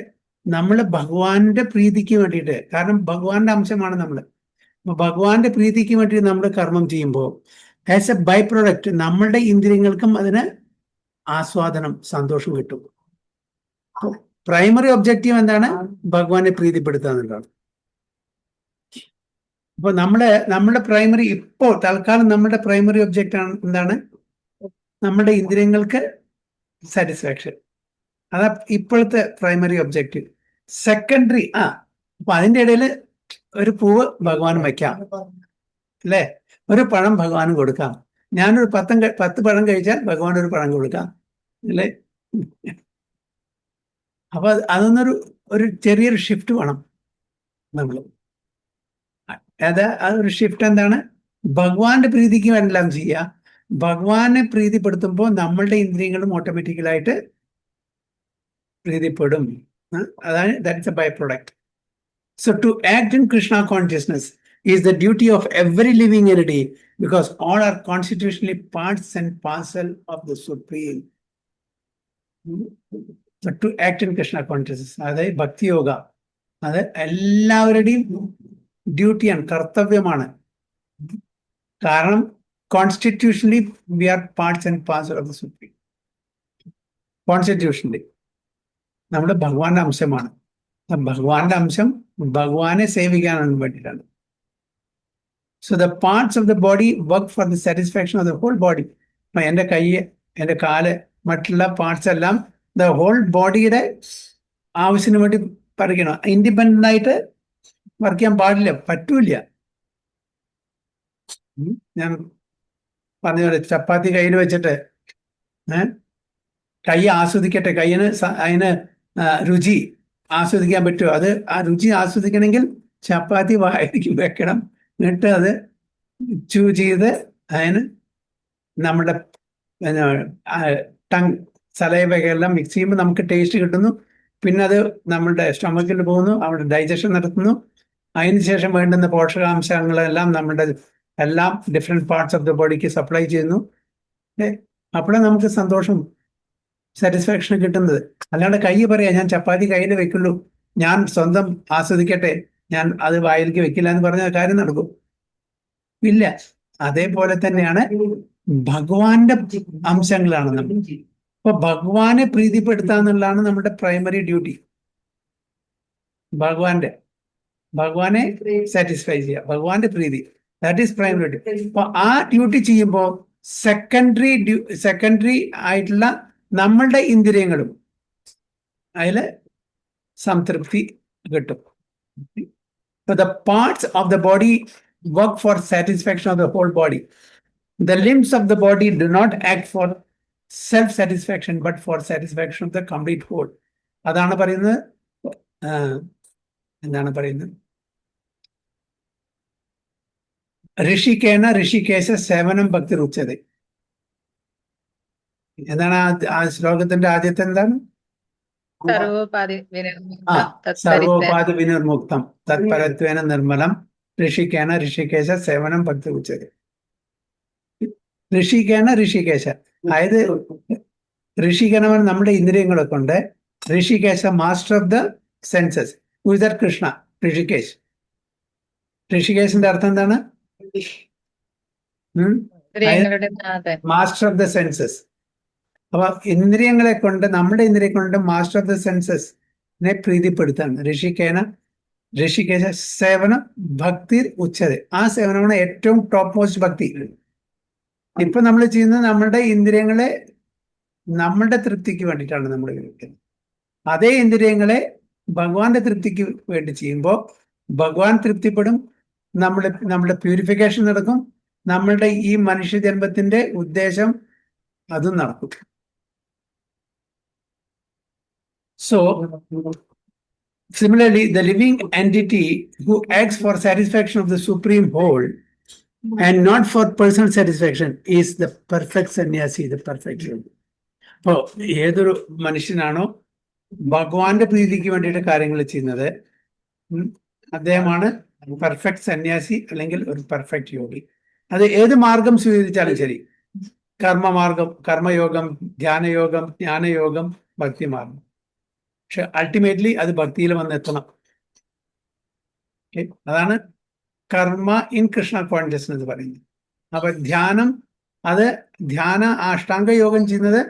നമ്മൾ ഭഗവാന്റെ പ്രീതിക്ക് വേണ്ടിയിട്ട്, കാരണം ഭഗവാന്റെ അംശമാണ് നമ്മൾ, അപ്പൊ ഭഗവാന്റെ പ്രീതിക്ക് വേണ്ടിയിട്ട് നമ്മൾ കർമ്മം ചെയ്യുമ്പോൾ ആസ് എ ബൈ പ്രൊഡക്റ്റ് നമ്മളുടെ ഇന്ദ്രിയങ്ങൾക്കും അതിന് ആസ്വാദനം, സന്തോഷം കിട്ടും. പ്രൈമറി ഒബ്ജക്റ്റീവ് എന്താണ്? ഭഗവാനെ പ്രീതിപ്പെടുത്തുക എന്നുള്ളതാണ്. അപ്പൊ നമ്മുടെ പ്രൈമറി, ഇപ്പോൾ തൽക്കാലം നമ്മുടെ പ്രൈമറി ഒബ്ജക്റ്റ് ആണ് എന്താണ്? നമ്മുടെ ഇന്ദ്രിയങ്ങൾക്ക് സാറ്റിസ്ഫാക്ഷൻ. അതാ ഇപ്പോഴത്തെ പ്രൈമറി ഒബ്ജക്റ്റീവ്. സെക്കൻഡറി അപ്പൊ അതിൻ്റെ ഇടയിൽ ഒരു പൂവ് ഭഗവാനും വയ്ക്കാം അല്ലേ, ഒരു പഴം ഭഗവാനും കൊടുക്കാം. ഞാനൊരു 10 പഴം കഴിച്ചാൽ ഭഗവാൻ ഒരു പഴം കൊടുക്കാം അല്ലേ? അപ്പൊ അതൊന്നൊരു ചെറിയൊരു ഷിഫ്റ്റ് വേണം നമ്മൾ. അതൊരു ഷിഫ്റ്റ് എന്താണ്? ഭഗവാന്റെ പ്രീതിക്ക് എല്ലാം ചെയ്യുക. ഭഗവാനെ പ്രീതിപ്പെടുത്തുമ്പോൾ നമ്മളുടെ ഇന്ദ്രിയങ്ങളും ഓട്ടോമാറ്റിക്കലായിട്ട് പ്രീതിപ്പെടും. അതാണ് that's a by product. So to act in Krishna consciousness is the duty of every living entity because all are constitutionally parts and parcel of the supreme. To act in Krishna consciousness, അതായത് ഭക്തി യോഗ, അത് എല്ലാവരുടെയും ഡ്യൂട്ടിയാണ്, കർത്തവ്യമാണ്. കാരണം constitutionally we are parts and parcel of the supreme. Constitutionally നമ്മൾ ഭഗവാന്റെ അംശമാണ്. ഭഗവാന്റെ അംശം ഭഗവാനെ സേവിക്കാനാണ് വേണ്ടിയിട്ടാണ്. So the parts of the body work four the satisfaction of the whole body. എൻ്റെ കൈ, എൻ്റെ കാല്, മറ്റുള്ള പാർട്സ് എല്ലാം ദ ഹോൾ ബോഡിയുടെ ആവശ്യത്തിന് വേണ്ടി പറിക്കണം. ഇൻഡിപെൻഡന്റ് ആയിട്ട് വർക്ക് ചെയ്യാൻ പാടില്ല, പറ്റൂല. ഞാൻ പറഞ്ഞ പോലെ ചപ്പാത്തി കയ്യിൽ വെച്ചിട്ട് കൈ ആസ്വദിക്കട്ടെ, അതിന് രുചി ആസ്വദിക്കാൻ പറ്റുമോ? അത് ആ രുചി ആസ്വദിക്കണമെങ്കിൽ ചപ്പാത്തി വായിലേക്ക് വെക്കണം, എന്നിട്ട് അത് ചൂ ചെയ്ത് അതിന് നമ്മുടെ ടങ് സലൈവയെല്ലാം മിക്സ് ചെയ്യുമ്പോൾ നമുക്ക് ടേസ്റ്റ് കിട്ടുന്നു. പിന്നെ അത് നമ്മുടെ സ്റ്റൊമക്കിൽ പോകുന്നു, അവിടെ ഡൈജഷൻ നടത്തുന്നു. അതിനുശേഷം വേണ്ടുന്ന പോഷകാംശങ്ങളെല്ലാം നമ്മുടെ എല്ലാം ഡിഫറെൻറ്റ് പാർട്സ് ഓഫ് ദ ബോഡിക്ക് സപ്ലൈ ചെയ്യുന്നു. അപ്പോഴേ നമുക്ക് സന്തോഷം സാറ്റിസ്ഫാക്ഷൻ കിട്ടുന്നത്. അല്ലാണ്ട് കൈ പറയാ ഞാൻ ചപ്പാത്തി കയ്യിൽ വെക്കുള്ളൂ, ഞാൻ സ്വന്തം ആസ്വദിക്കട്ടെ, ഞാൻ അത് വായിലേക്ക് വെക്കില്ല എന്ന് പറഞ്ഞ കാര്യം നടക്കും ഇല്ല. അതേപോലെ തന്നെയാണ് ഭഗവാന്റെ അംശങ്ങളാണ് നമ്മൾ. അപ്പൊ ഭഗവാനെ പ്രീതിപ്പെടുത്തുക എന്നുള്ളതാണ് നമ്മുടെ പ്രൈമറി ഡ്യൂട്ടി. ഭഗവാനെ സാറ്റിസ്ഫൈ ചെയ്യുക, ഭഗവാന്റെ പ്രീതി, ദാറ്റ് ഈസ് പ്രൈമറി ഡ്യൂട്ടി. അപ്പൊ ആ ഡ്യൂട്ടി ചെയ്യുമ്പോൾ സെക്കൻഡറി ആയിട്ടുള്ള നമ്മളുടെ ഇന്ദ്രിയങ്ങളും അതില് സംതൃപ്തി കിട്ടും. The parts of the body work for satisfaction of the whole body. The limbs of the body do not act for self-satisfaction but for satisfaction of the complete whole. അതാണ് പറയുന്നത്. എന്താണ് പറയുന്നത്? ഋഷിക്കേന ഋഷികേശ സേവനം ഭക്തി രുച്യതേ. എന്താണ് ആ ശ്ലോകത്തിന്റെ ആദ്യത്തെ എന്താണ്? സർവോപാധി വിനിർമുക്തം തത്പരത്വേന നിർമ്മലം ഋഷിക്കേന ഋഷികേശ സേവനം ഭക്തി ഉച്ചത്. ഋഷിക്കേന ഋഷികേശ, അതായത് ഋഷികനവൻ നമ്മുടെ ഇന്ദ്രിയങ്ങളെ കൊണ്ട്, Hrishikesha master of the senses. ഉദർ കൃഷ്ണ ഋഷികേശ്. ഋഷികേശിന്റെ അർത്ഥം എന്താണ്? Master of the senses. അപ്പൊ ഇന്ദ്രിയങ്ങളെ കൊണ്ട്, നമ്മുടെ ഇന്ദ്രിയം കൊണ്ട് മാസ്റ്റർ ഓഫ് ദ സെൻസസിനെ പ്രീതിപ്പെടുത്താണ്. ഋഷികേശ സേവനം ഭക്തി ഉച്ചത്. ആ സേവനമാണ് ഏറ്റവും ടോപ്പ് മോസ്റ്റ് ഭക്തി. ഇപ്പൊ നമ്മൾ ചെയ്യുന്നത് നമ്മുടെ ഇന്ദ്രിയങ്ങളെ നമ്മുടെ തൃപ്തിക്ക് വേണ്ടിയിട്ടാണ് നമ്മൾ ഉപയോഗിക്കുന്നത്. അതേ ഇന്ദ്രിയങ്ങളെ ഭഗവാന്റെ തൃപ്തിക്ക് വേണ്ടി ചെയ്യുമ്പോൾ ഭഗവാൻ തൃപ്തിപ്പെടും, നമ്മുടെ പ്യൂരിഫിക്കേഷൻ നടക്കും, നമ്മളുടെ ഈ മനുഷ്യജന്മത്തിന്റെ ഉദ്ദേശം അതും നടക്കും. So, similarly, the living entity who acts for satisfaction of the supreme whole and not for personal satisfaction is the perfect sannyasi, the perfect yogi. അപ്പോൾ ഏതൊരു മനുഷ്യനാണോ ഭഗവാന്റെ പ്രീതിക്ക് വേണ്ടിയിട്ട് കാര്യങ്ങൾ ചെയ്യുന്നത്, അദ്ദേഹമാണ് പെർഫെക്റ്റ് സന്യാസി അല്ലെങ്കിൽ ഒരു പെർഫെക്റ്റ് യോഗി. അത് ഏത് മാർഗം സ്വീകരിച്ചാലും ശരി, കർമ്മമാർഗം, കർമ്മയോഗം, ധ്യാനയോഗം, ജ്ഞാനയോഗം, ഭക്തിമാർഗം, പക്ഷെ അൾട്ടിമേറ്റ്ലി അത് ഭക്തിയിൽ വന്നെത്തണം. അതാണ് കർമ്മ ഇൻ കൃഷ്ണ കോൺഷ്യസ്നെസ് പറയുന്നത്. അപ്പൊ ധ്യാനം, അത് അഷ്ടാംഗ യോഗം ചെയ്യുന്നത്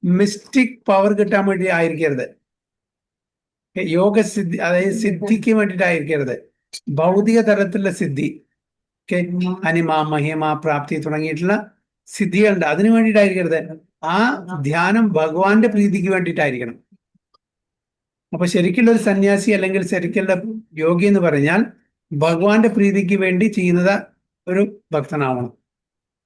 മിസ്റ്റിക് പവർ കിട്ടാൻ വേണ്ടി ആയിരിക്കരുത്, യോഗസിദ്ധി, അതായത് സിദ്ധിക്ക് വേണ്ടിയിട്ടായിരിക്കരുത്. ഭൗതിക തലത്തിലുള്ള സിദ്ധി, അനിമ, മഹിമ, പ്രാപ്തി തുടങ്ങിയിട്ടുള്ള സിദ്ധികളുണ്ട്, അതിനു വേണ്ടിയിട്ടായിരിക്കരുത്. ആ ധ്യാനം ഭഗവാന്റെ പ്രീതിക്ക് വേണ്ടിയിട്ടായിരിക്കണം. അപ്പൊ ശരിക്കുള്ള ഒരു സന്യാസി അല്ലെങ്കിൽ ശരിക്കുള്ള യോഗി എന്ന് പറഞ്ഞാൽ ഭഗവാന്റെ പ്രീതിക്ക് വേണ്ടി ചെയ്യുന്നത് ഒരു ഭക്തനാവണം.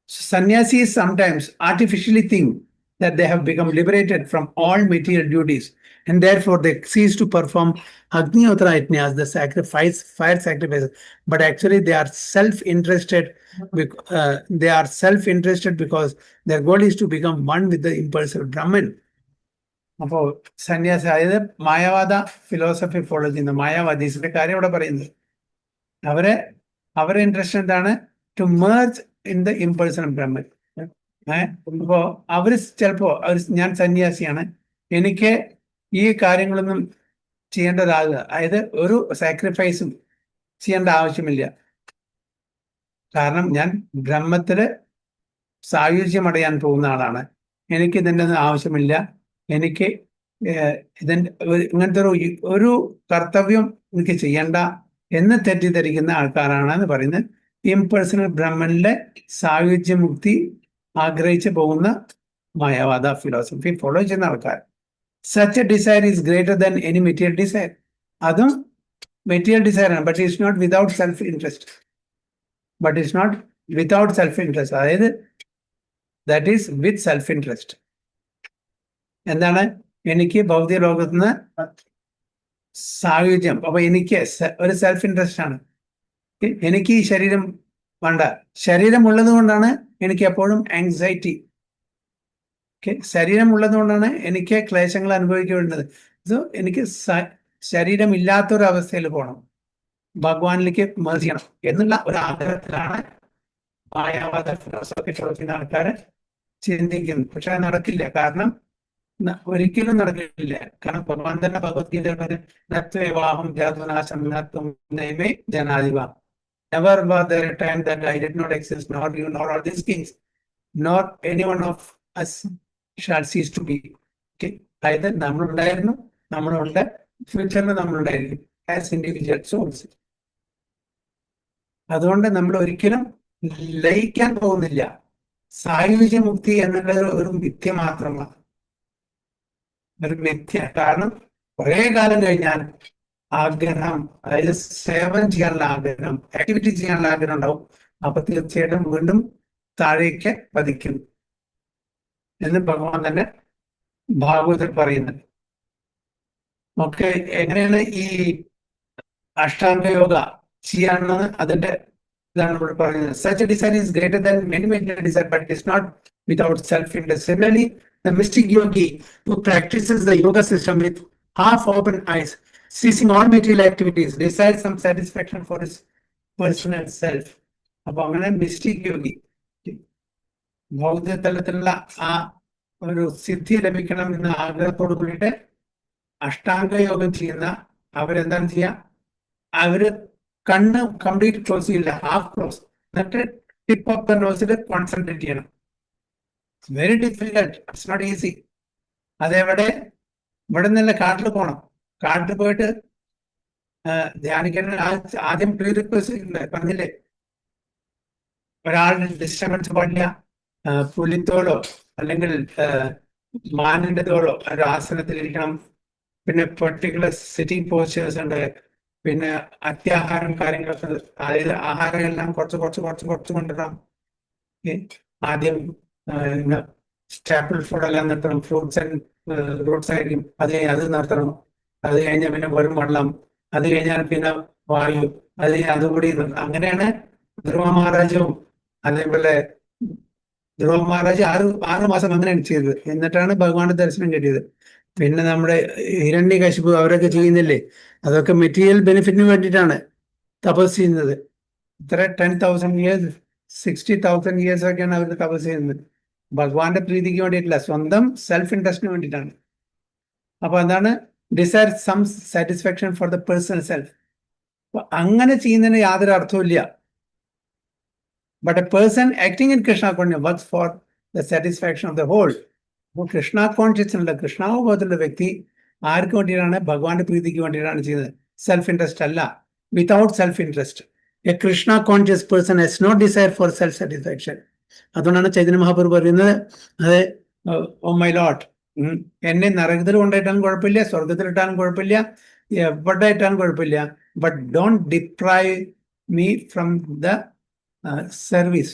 Sannyasis sometimes artificially think that they have become liberated from all material duties and therefore they cease to perform Agnihotra Yajnas, the fire sacrifices. But actually they are self-interested. They are self-interested because their goal is to become one with the impulsive Brahman. അപ്പോൾ സന്യാസി, അതായത് മായാവാദ philosophy follow ചെയ്യുന്ന മായാവാദീസിന്റെ കാര്യം ഇവിടെ പറയുന്നത്, അവരെ interest എന്താണ്? To merge in the impersonal Brahman. അപ്പോ ചിലപ്പോ ഞാൻ സന്യാസിയാണ്, എനിക്ക് ഈ കാര്യങ്ങളൊന്നും ചെയ്യേണ്ടതാകുക, അതായത് ഒരു സാക്രിഫൈസും ചെയ്യേണ്ട ആവശ്യമില്ല, കാരണം ഞാൻ ബ്രഹ്മത്തില് സായുജ്യമടയാൻ പോകുന്ന ആളാണ്, എനിക്ക് ഇതിൻ്റെ ഒന്നും ആവശ്യമില്ല, എനിക്ക് ഇങ്ങനത്തെ ഒരു കർത്തവ്യം എനിക്ക് ചെയ്യണ്ട എന്ന് തെറ്റിദ്ധരിക്കുന്ന ആൾക്കാരാണെന്ന് പറയുന്നത്. ഇംപേഴ്സണൽ ബ്രഹ്മനിലെ സായുജ്യമുക്തി ആഗ്രഹിച്ചു പോകുന്ന മായാവാദ ഫിലോസഫി ഫോളോ ചെയ്യുന്ന ആൾക്കാർ. Such a desire is greater than any material desire. അതും മെറ്റീരിയൽ ഡിസയർ ആണ്, but it's not without self interest. അതായത് that is with self interest. എന്താണ്? എനിക്ക് ഭൗതിക ലോകത്ത് നിന്ന് സായുജ്യം. അപ്പൊ എനിക്ക് ഒരു സെൽഫ് ഇൻട്രസ്റ്റ് ആണ്. എനിക്ക് ഈ ശരീരം വേണ്ട. ശരീരം ഉള്ളത് കൊണ്ടാണ് എനിക്ക് എപ്പോഴും ആങ്സൈറ്റി. ശരീരം ഉള്ളത് കൊണ്ടാണ് എനിക്ക് ക്ലേശങ്ങൾ അനുഭവിക്കേണ്ടത്. ഇത് എനിക്ക് ശരീരം ഇല്ലാത്തൊരവസ്ഥയിൽ പോകണം, ഭഗവാനിലേക്ക് മേർജ് ചെയ്യണം എന്നുള്ള ഒരു ആഗ്രഹത്തിലാണ് മായാവാദ ഫിലോസഫി പ്രവർത്തിക്കുന്ന ആൾക്കാർ ചിന്തിക്കുന്നത്. പക്ഷെ അത് നടക്കില്ല. കാരണം ഒരിക്കലും നടക്കില്ല. കാരണം ഭഗവാൻ തന്നെ Bhagavad Gita നത്വവിവാഹം ജാതനാശം നത്വം നൈമേ ജനാധിപ. Never was there a time that I did not exist, nor you, nor all these kings, nor any one of us shall cease to be. Okay? അതായത് നമ്മളുണ്ടായിരുന്നു, നമ്മളുണ്ട്, ഫ്യൂച്ചറിൽ നമ്മളുണ്ടായിരിക്കും ആസ് ഇൻഡിവിജ്വൽ സോൾസ്. അതുകൊണ്ട് നമ്മൾ ഒരിക്കലും ലയിക്കാൻ പോകുന്നില്ല. സായുജ്യമുക്തി എന്നുള്ളത് ഒരു മിഥ്യ മാത്രമാണ്, ഒരു മിഥ്യ. കാരണം കുറെ കാലം കഴിഞ്ഞാൽ ആഗ്രഹം, അതായത് സേവനം ചെയ്യാനുള്ള ആഗ്രഹം, ആക്ടിവിറ്റി ചെയ്യാനുള്ള ആഗ്രഹം ഉണ്ടാവും. അപ്പൊ തീർച്ചയായിട്ടും വീണ്ടും താഴേക്ക് പതിക്കും എന്ന് ഭഗവാൻ തന്നെ ഭാഗവതത്തിൽ പറയുന്നത്. നമുക്ക് എങ്ങനെയാണ് ഈ അഷ്ടാംഗ യോഗ ചെയ്യാനുള്ളത് അതിന്റെ ഇതാണ് ഇവിടെ പറയുന്നത്. Such a desire is greater than many desires, but it is not without self-interest. Similarly, the mystic yogi who practices the yoga system with half-open eyes, ceasing all material activities, desires some satisfaction for his personal self. അപ്പൊ അങ്ങനെ mystic യോഗി ഭൗതിക തലത്തിലുള്ള ആ ഒരു സിദ്ധി ലഭിക്കണം എന്ന ആഗ്രഹത്തോട് കൂടിയിട്ട് അഷ്ടാംഗ യോഗം ചെയ്യുന്ന അവരെന്താണ് ചെയ്യുക? അവര് കണ്ണ് കംപ്ലീറ്റ് ക്ലോസ് ചെയ്യില്ല, ഹാഫ് ക്ലോസ്, എന്നിട്ട് ടിപ്പ് ഓഫ് ദ നോസിൽ കോൺസെൻട്രേറ്റ് ചെയ്യണം. It's very difficult, it's not easy. അതെവിടെ? ഇവിടെ നിന്നല്ല, കാട്ടിൽ പോകണം. കാട്ടിൽ പോയിട്ട് ധ്യാനിക്കാൻ ആദ്യം പ്രീ റിക്വസ്റ്റ് പറഞ്ഞില്ലേ, ഒരാളുടെ ഡിസ്റ്റർബൻസ് പാടില്ല. പുലിത്തോളോ അല്ലെങ്കിൽ മാനിന്റെ തോളോ ഒരു ആസനത്തിലിരിക്കണം. പിന്നെ പെർട്ടിക്കുലർ സിറ്റിംഗ് പോസ്റ്റേഴ്സ് ഉണ്ട്. പിന്നെ അത്യാഹാരം കാര്യങ്ങളൊക്കെ, അതായത് ആഹാരം എല്ലാം കുറച്ച് കുറച്ച് കുറച്ച് കുറച്ച് കൊണ്ടിടാം. ആദ്യം സ്റ്റാപ്പിൾ ഫുഡ് എല്ലാം നിർത്തണം. ഫ്രൂട്ട്സ് ആൻഡ് ഫ്രൂട്ട്സ് ആയിരിക്കും. അത് നിർത്തണം. അത് കഴിഞ്ഞാൽ പിന്നെ വെറും വെള്ളം. അത് കഴിഞ്ഞാൽ പിന്നെ വായു. അതുകൂടി അങ്ങനെയാണ് ധ്രുവ മഹാരാജവും അതേപോലെ ധ്രുവ മഹാരാജ് 6 മാസം അങ്ങനെയാണ് ചെയ്തത്. എന്നിട്ടാണ് ഭഗവാന്റെ ദർശനം കിട്ടിയത്. പിന്നെ നമ്മുടെ ഹിരണ്യകശിപു അവരൊക്കെ ചെയ്യുന്നില്ലേ, അതൊക്കെ മെറ്റീരിയൽ ബെനിഫിറ്റിന് വേണ്ടിയിട്ടാണ് തപസ് ചെയ്യുന്നത്. ഇത്ര 10,000 ഇയേഴ്സ് 60,000 ഇയേഴ്സ് ഒക്കെയാണ് അവർ തപസ് ചെയ്യുന്നത്. ഭഗവാന്റെ പ്രീതിക്ക് വേണ്ടിയിട്ടില്ല, സ്വന്തം സെൽഫ് ഇൻട്രസ്റ്റിന് വേണ്ടിയിട്ടാണ്. അപ്പൊ എന്താണ്? Desire some satisfaction for the personal self. അങ്ങനെ ചെയ്യുന്നതിന് യാതൊരു അർത്ഥവും. But a person acting in Krishna conscious works for the satisfaction of the whole. അപ്പോൾ കൃഷ്ണ കോൺഷ്യസിനുള്ള, കൃഷ്ണാവബോധത്തിലുള്ള വ്യക്തി ആർക്ക് വേണ്ടിയിട്ടാണ്? ഭഗവാന്റെ പ്രീതിക്ക് വേണ്ടിയിട്ടാണ് ചെയ്യുന്നത്. സെൽഫ് ഇൻട്രസ്റ്റ് അല്ല. Without self interest a Krishna conscious person has no desire for self satisfaction. അതുകൊണ്ടാണ് ചൈതന്യ മഹാപ്രഭു പറയുന്നത്, അത് ഓ മൈ ലോർഡ്, എന്നെ നരകത്തിൽ കൊണ്ടിട്ടാലും കുഴപ്പമില്ല, സ്വർഗത്തിലിട്ടാലും കുഴപ്പമില്ല, എവിടെ ഇട്ടാലും കുഴപ്പമില്ല, but don't deprive me from the service.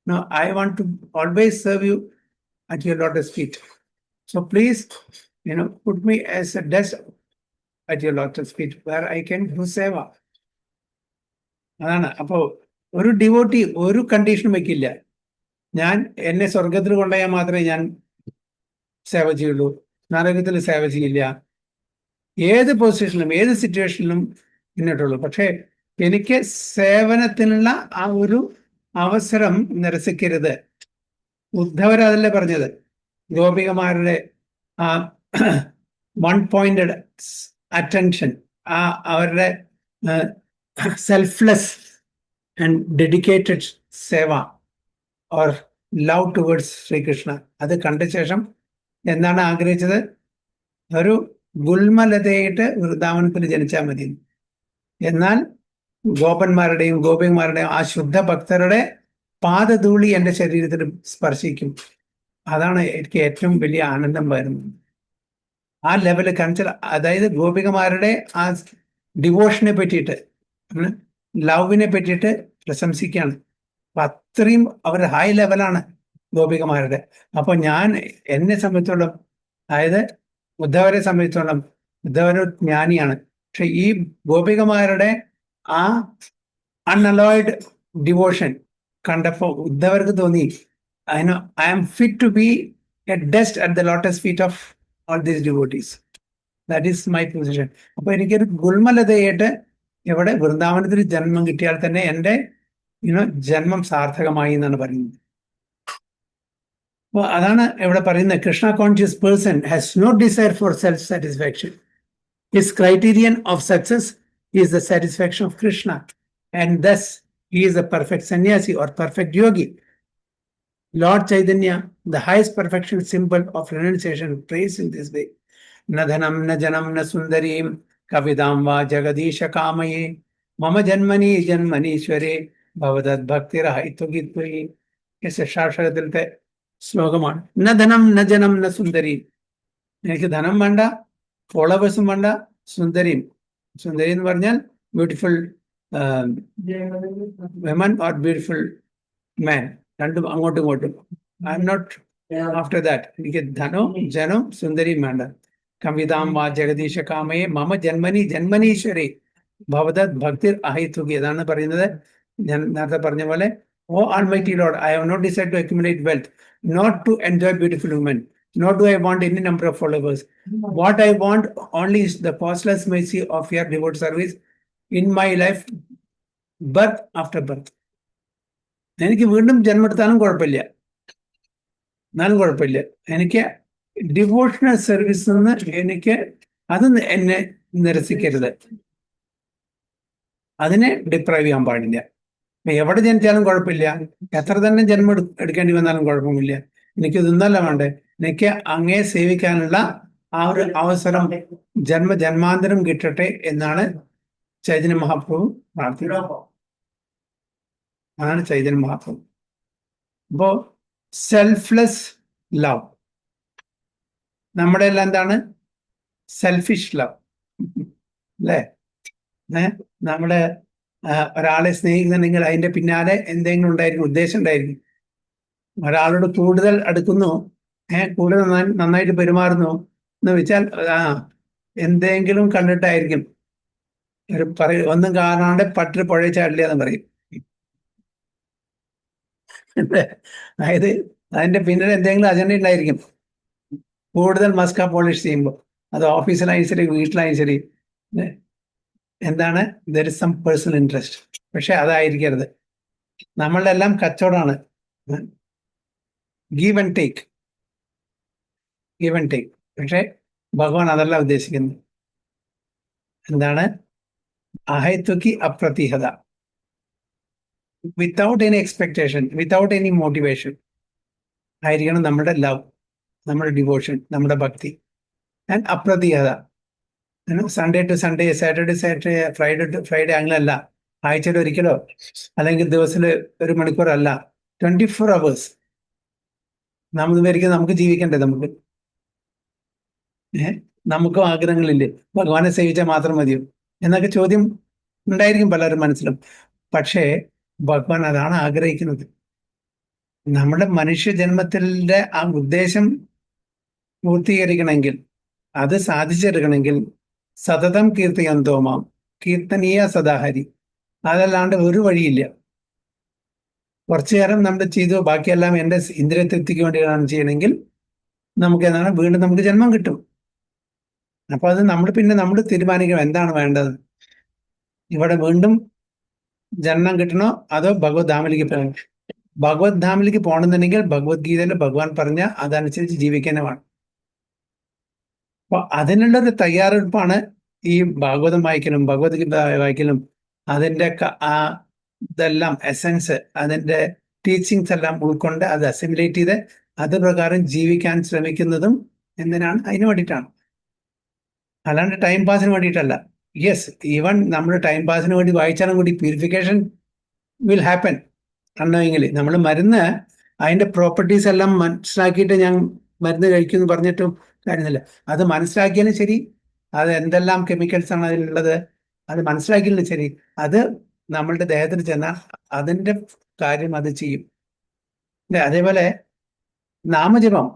No, I want to always serve you at your lotus feet. So please, put me as a desk at your lotus feet where I can do seva. അതാണ്. അപ്പോ ഒരു devotee ഒരു കണ്ടീഷനും വെക്കില്ല. ഞാൻ എന്നെ സ്വർഗത്തിൽ കൊണ്ടുപോയാൽ മാത്രമേ ഞാൻ സേവ ചെയ്യുള്ളൂ, നരകത്തിൽ സേവ ചെയ്യില്ല. ഏത് പൊസിഷനിലും ഏത് സിറ്റുവേഷനിലും മുന്നിട്ടുള്ളൂ. പക്ഷേ എനിക്ക് സേവനത്തിനുള്ള ആ ഒരു അവസരം നിരസിക്കരുത്. ഉദ്ധവർ അതല്ലേ പറഞ്ഞത്, ഗോപികമാരുടെ ആ വൺ പോയിന്റഡ് അറ്റൻഷൻ, ആ അവരുടെ selfless and dedicated seva or love towards Sri Krishna. അത് കണ്ട ശേഷം എന്താണ് ആഗ്രഹിച്ചത്? ഒരു ഗുൽമലതയായിട്ട് വൃന്ദാവനത്തിൽ ജനിച്ചാൽ മതി. എന്നാൽ ഗോപന്മാരുടെയും ഗോപികമാരുടെയും ആ ശുദ്ധ ഭക്തരുടെ പാദധൂളി എൻ്റെ ശരീരത്തിൽ സ്പർശിക്കും. അതാണ് എനിക്ക് ഏറ്റവും വലിയ ആനന്ദം വരുന്നത്. ആ ലെവല് കാണിച്ചാൽ, അതായത് ഗോപികമാരുടെ ആ ഡിവോഷനെ പറ്റിയിട്ട്, ലവിനെ പറ്റിയിട്ട് പ്രശംസിക്കുകയാണ്. അപ്പൊ അത്രയും അവർ ഹൈ ലെവലാണ് ഗോപികമാരുടെ. അപ്പൊ ഞാൻ എന്നെ സംബന്ധിച്ചോളം, അതായത് ഉദ്ധവരെ സംബന്ധിച്ചോളം ഉദ്ധവർ ഒരു ജ്ഞാനിയാണ്. പക്ഷെ ഈ ഗോപികമാരുടെ ആ അൺഅലോയ്ഡ് ഡിവോഷൻ കണ്ടപ്പോൾ ഉദ്ധവർക്ക് തോന്നി, I am fit to be a dust at the lotus feet of all these devotees. That is my position. അപ്പൊ എനിക്കൊരു ഗുൽമലതയായിട്ട് ഇവിടെ വൃന്ദാവനത്തിൽ ജന്മം കിട്ടിയാൽ തന്നെ എൻ്റെ ജന്മം സാർത്ഥകമായി എന്നാണ് പറയുന്നത്. അപ്പോൾ അതാണ് ഇവിടെ പറയുന്നത്. Krishna conscious person has no desire for self satisfaction. His criterion of success is the satisfaction of Krishna, and thus he is a perfect sannyasi or perfect yogi. Lord Chaitanya, the highest perfection symbol of renunciation, prays in this way. Na dhanam na janam na sundarim kavidam va jagadisha kamaye mama janmani janmanishware bhavadat bhaktir haitugitvayi. ഇസ് ശാസ്ത്രത്തിലത്തെ ശ്ലോകമാണ്. ന ധനം ന ജനം ന സുന്ദരി. എനിക്ക് ധനം വേണ്ട, ഫോളോവേഴ്സും വേണ്ട, സുന്ദരിയും. സുന്ദരി എന്ന് പറഞ്ഞാൽ beautiful women or beautiful man. രണ്ടും അങ്ങോട്ടും ഇങ്ങോട്ടും. I am not after that. എനിക്ക് ധനവും ജനവും സുന്ദരിയും വേണ്ട. കവിതാം വാ ജഗദീശ കാമയെ മമ ജന്മനി ജന്മനീശ്വരി ഭവദത് ഭക്തിർ അഹൈതുകി. അതാണ് പറയുന്നത്. ഞാൻ നേരത്തെ പറഞ്ഞ പോലെ, oh almighty lord, I have not decide to accumulate wealth, not to enjoy beautiful woman, nor do I want any number of followers. What I want only is the costless mercy of your devoted service in my life, birth after birth. എനിക്ക് വീണ്ടും ജന്മെടുത്താലും കുഴപ്പമില്ല, എന്നാലും കുഴപ്പമില്ല. എനിക്ക് devotional service നിന്ന് എനിക്ക് അത് എന്നെ നിരസിക്കരുത്, അതിനെ ഡിപ്രൈവ് ചെയ്യാൻ പാടില്ല. എവിടെ ജനിച്ചാലും കുഴപ്പമില്ല, എത്ര തന്നെ ജന്മം എടുക്കേണ്ടി വന്നാലും കുഴപ്പമില്ല. എനിക്ക് ഇതൊന്നല്ല വേണ്ടേ, എനിക്ക് അങ്ങേ സേവിക്കാനുള്ള ആ ഒരു അവസരം ജന്മാന്തരം കിട്ടട്ടെ എന്നാണ് ചൈതന്യ മഹാപ്രഭു പ്രാർത്ഥിക്കുന്നത്. അതാണ് ചൈതന്യ മഹാപ്രഭു. അപ്പോ സെൽഫ്ലെസ് ലവ്. നമ്മുടെ എല്ലാം എന്താണ്? സെൽഫിഷ് ലവ് അല്ലേ? നമ്മുടെ ഒരാളെ സ്നേഹിക്കുന്നുണ്ടെങ്കിൽ അതിന്റെ പിന്നാലെ എന്തെങ്കിലും ഉണ്ടായിരിക്കും, ഉദ്ദേശം ഉണ്ടായിരിക്കും. ഒരാളോട് കൂടുതൽ അടുക്കുന്നു, കൂടുതൽ നന്നായിട്ട് പെരുമാറുന്നു എന്ന് വെച്ചാൽ എന്തെങ്കിലും കണ്ടിട്ടായിരിക്കും. ഒന്നും കാണാണ്ട് പട്ടിൽ പുഴ ചാടില്ല എന്ന് പറയും. അതായത് അതിന്റെ പിന്നിൽ എന്തെങ്കിലും അജണ്ട ഉണ്ടായിരിക്കും. കൂടുതൽ മസ്ക പോളിഷ് ചെയ്യുമ്പോൾ, അത് ഓഫീസിലായാലും ശരി വീട്ടിലായാലും ശരി, എന്താണ്, there is some personal interest. പക്ഷെ അതായിരിക്കരുത്. നമ്മളുടെ എല്ലാം കച്ചവടമാണ്. Give and take, give and take. പക്ഷെ ഭഗവാൻ അതല്ല ഉദ്ദേശിക്കുന്നത്. എന്താണ്? അഹൈതുകി അപ്രതിഹത, without any expectation, without any motivation ആയിരിക്കണം നമ്മുടെ ലവ്, നമ്മുടെ ഡിവോഷൻ, നമ്മുടെ ഭക്തി. ആൻഡ് അപ്രതിഹത, Sunday to Sunday, Saturday Saturday, Friday to Friday, അങ്ങനെയല്ല. ആഴ്ചയിൽ ഒരിക്കലോ അല്ലെങ്കിൽ ദിവസത്തിൽ 1 മണിക്കൂറല്ല, 24 hours നമുക്ക് ജീവിക്കണ്ടേ? നമുക്കും ആഗ്രഹങ്ങളില്ലേ? ഭഗവാനെ സേവിച്ചാൽ മാത്രം മതിയോ എന്നൊക്കെ ചോദ്യം ഉണ്ടായിരിക്കും പലരും മനസ്സിലും. പക്ഷേ ഭഗവാൻ അതാണ് ആഗ്രഹിക്കുന്നത്. നമ്മുടെ മനുഷ്യ ജന്മത്തിൻ്റെ ആ ഉദ്ദേശം പൂർത്തീകരിക്കണമെങ്കിൽ, അത് സാധിച്ചെടുക്കണമെങ്കിൽ സതതം കീർത്തിയന്തോമാം കീർത്തനീയ സദാഹരി, അതല്ലാണ്ട് ഒരു വഴിയില്ല. കുറച്ചു നേരം നമ്മൾ ചെയ്തു, ബാക്കിയെല്ലാം എൻ്റെ ഇന്ദ്രിയ തൃപ്തിക്ക് വേണ്ടിയാണ് ചെയ്യണമെങ്കിൽ നമുക്ക് എന്താണ്, വീണ്ടും നമുക്ക് ജന്മം കിട്ടും. അപ്പൊ അത് നമ്മൾ തീരുമാനിക്കണം എന്താണ് വേണ്ടത്. ഇവിടെ വീണ്ടും ജന്മം കിട്ടണോ അതോ ഭഗവത് ധാമിലേക്ക് പോകണം? ഭഗവത് ധാമിലേക്ക് പോകണമെന്നുണ്ടെങ്കിൽ ഭഗവത്ഗീതയിൽ ഭഗവാൻ പറഞ്ഞ അതനുസരിച്ച് ജീവിക്കാനേ വേണം. അപ്പൊ അതിനുള്ളൊരു തയ്യാറെടുപ്പാണ് ഈ ഭാഗവതം വായിക്കലും ഭഗവത്ഗീത വായിക്കലും. അതിൻ്റെ ഇതെല്ലാം എസൻസ്, അതിൻ്റെ ടീച്ചിങ്സ് എല്ലാം ഉൾക്കൊണ്ട് അത് അസിമുലേറ്റ് ചെയ്ത് അത് പ്രകാരം ജീവിക്കാൻ ശ്രമിക്കുന്നതും എന്തിനാണ്? അതിന് വേണ്ടിയിട്ടാണ്, അല്ലാണ്ട് ടൈം പാസിന് വേണ്ടിയിട്ടല്ല. യെസ്, ഈവൻ നമ്മൾ ടൈം പാസിന് വേണ്ടി വായിച്ചാലും കൂടി പ്യൂരിഫിക്കേഷൻ വിൽ ഹാപ്പൻ അൺനോയിങ്ലി. നമ്മൾ മരുന്ന് അതിൻ്റെ പ്രോപ്പർട്ടീസ് എല്ലാം മനസ്സിലാക്കിയിട്ട് ഞാൻ മരുന്ന് കഴിക്കുമെന്ന് പറഞ്ഞിട്ടും കാര്യമില്ല. അത് മനസ്സിലാക്കിയാലും ശരി, അത് എന്തെല്ലാം കെമിക്കൽസ് ആണ് അതിലുള്ളത് അത് മനസ്സിലാക്കിയാലും ശരി, അത് നമ്മളുടെ ദേഹത്തിൽ ചെന്നാൽ അതിൻ്റെ കാര്യം അത് ചെയ്യും. അതേപോലെ നാമജപം,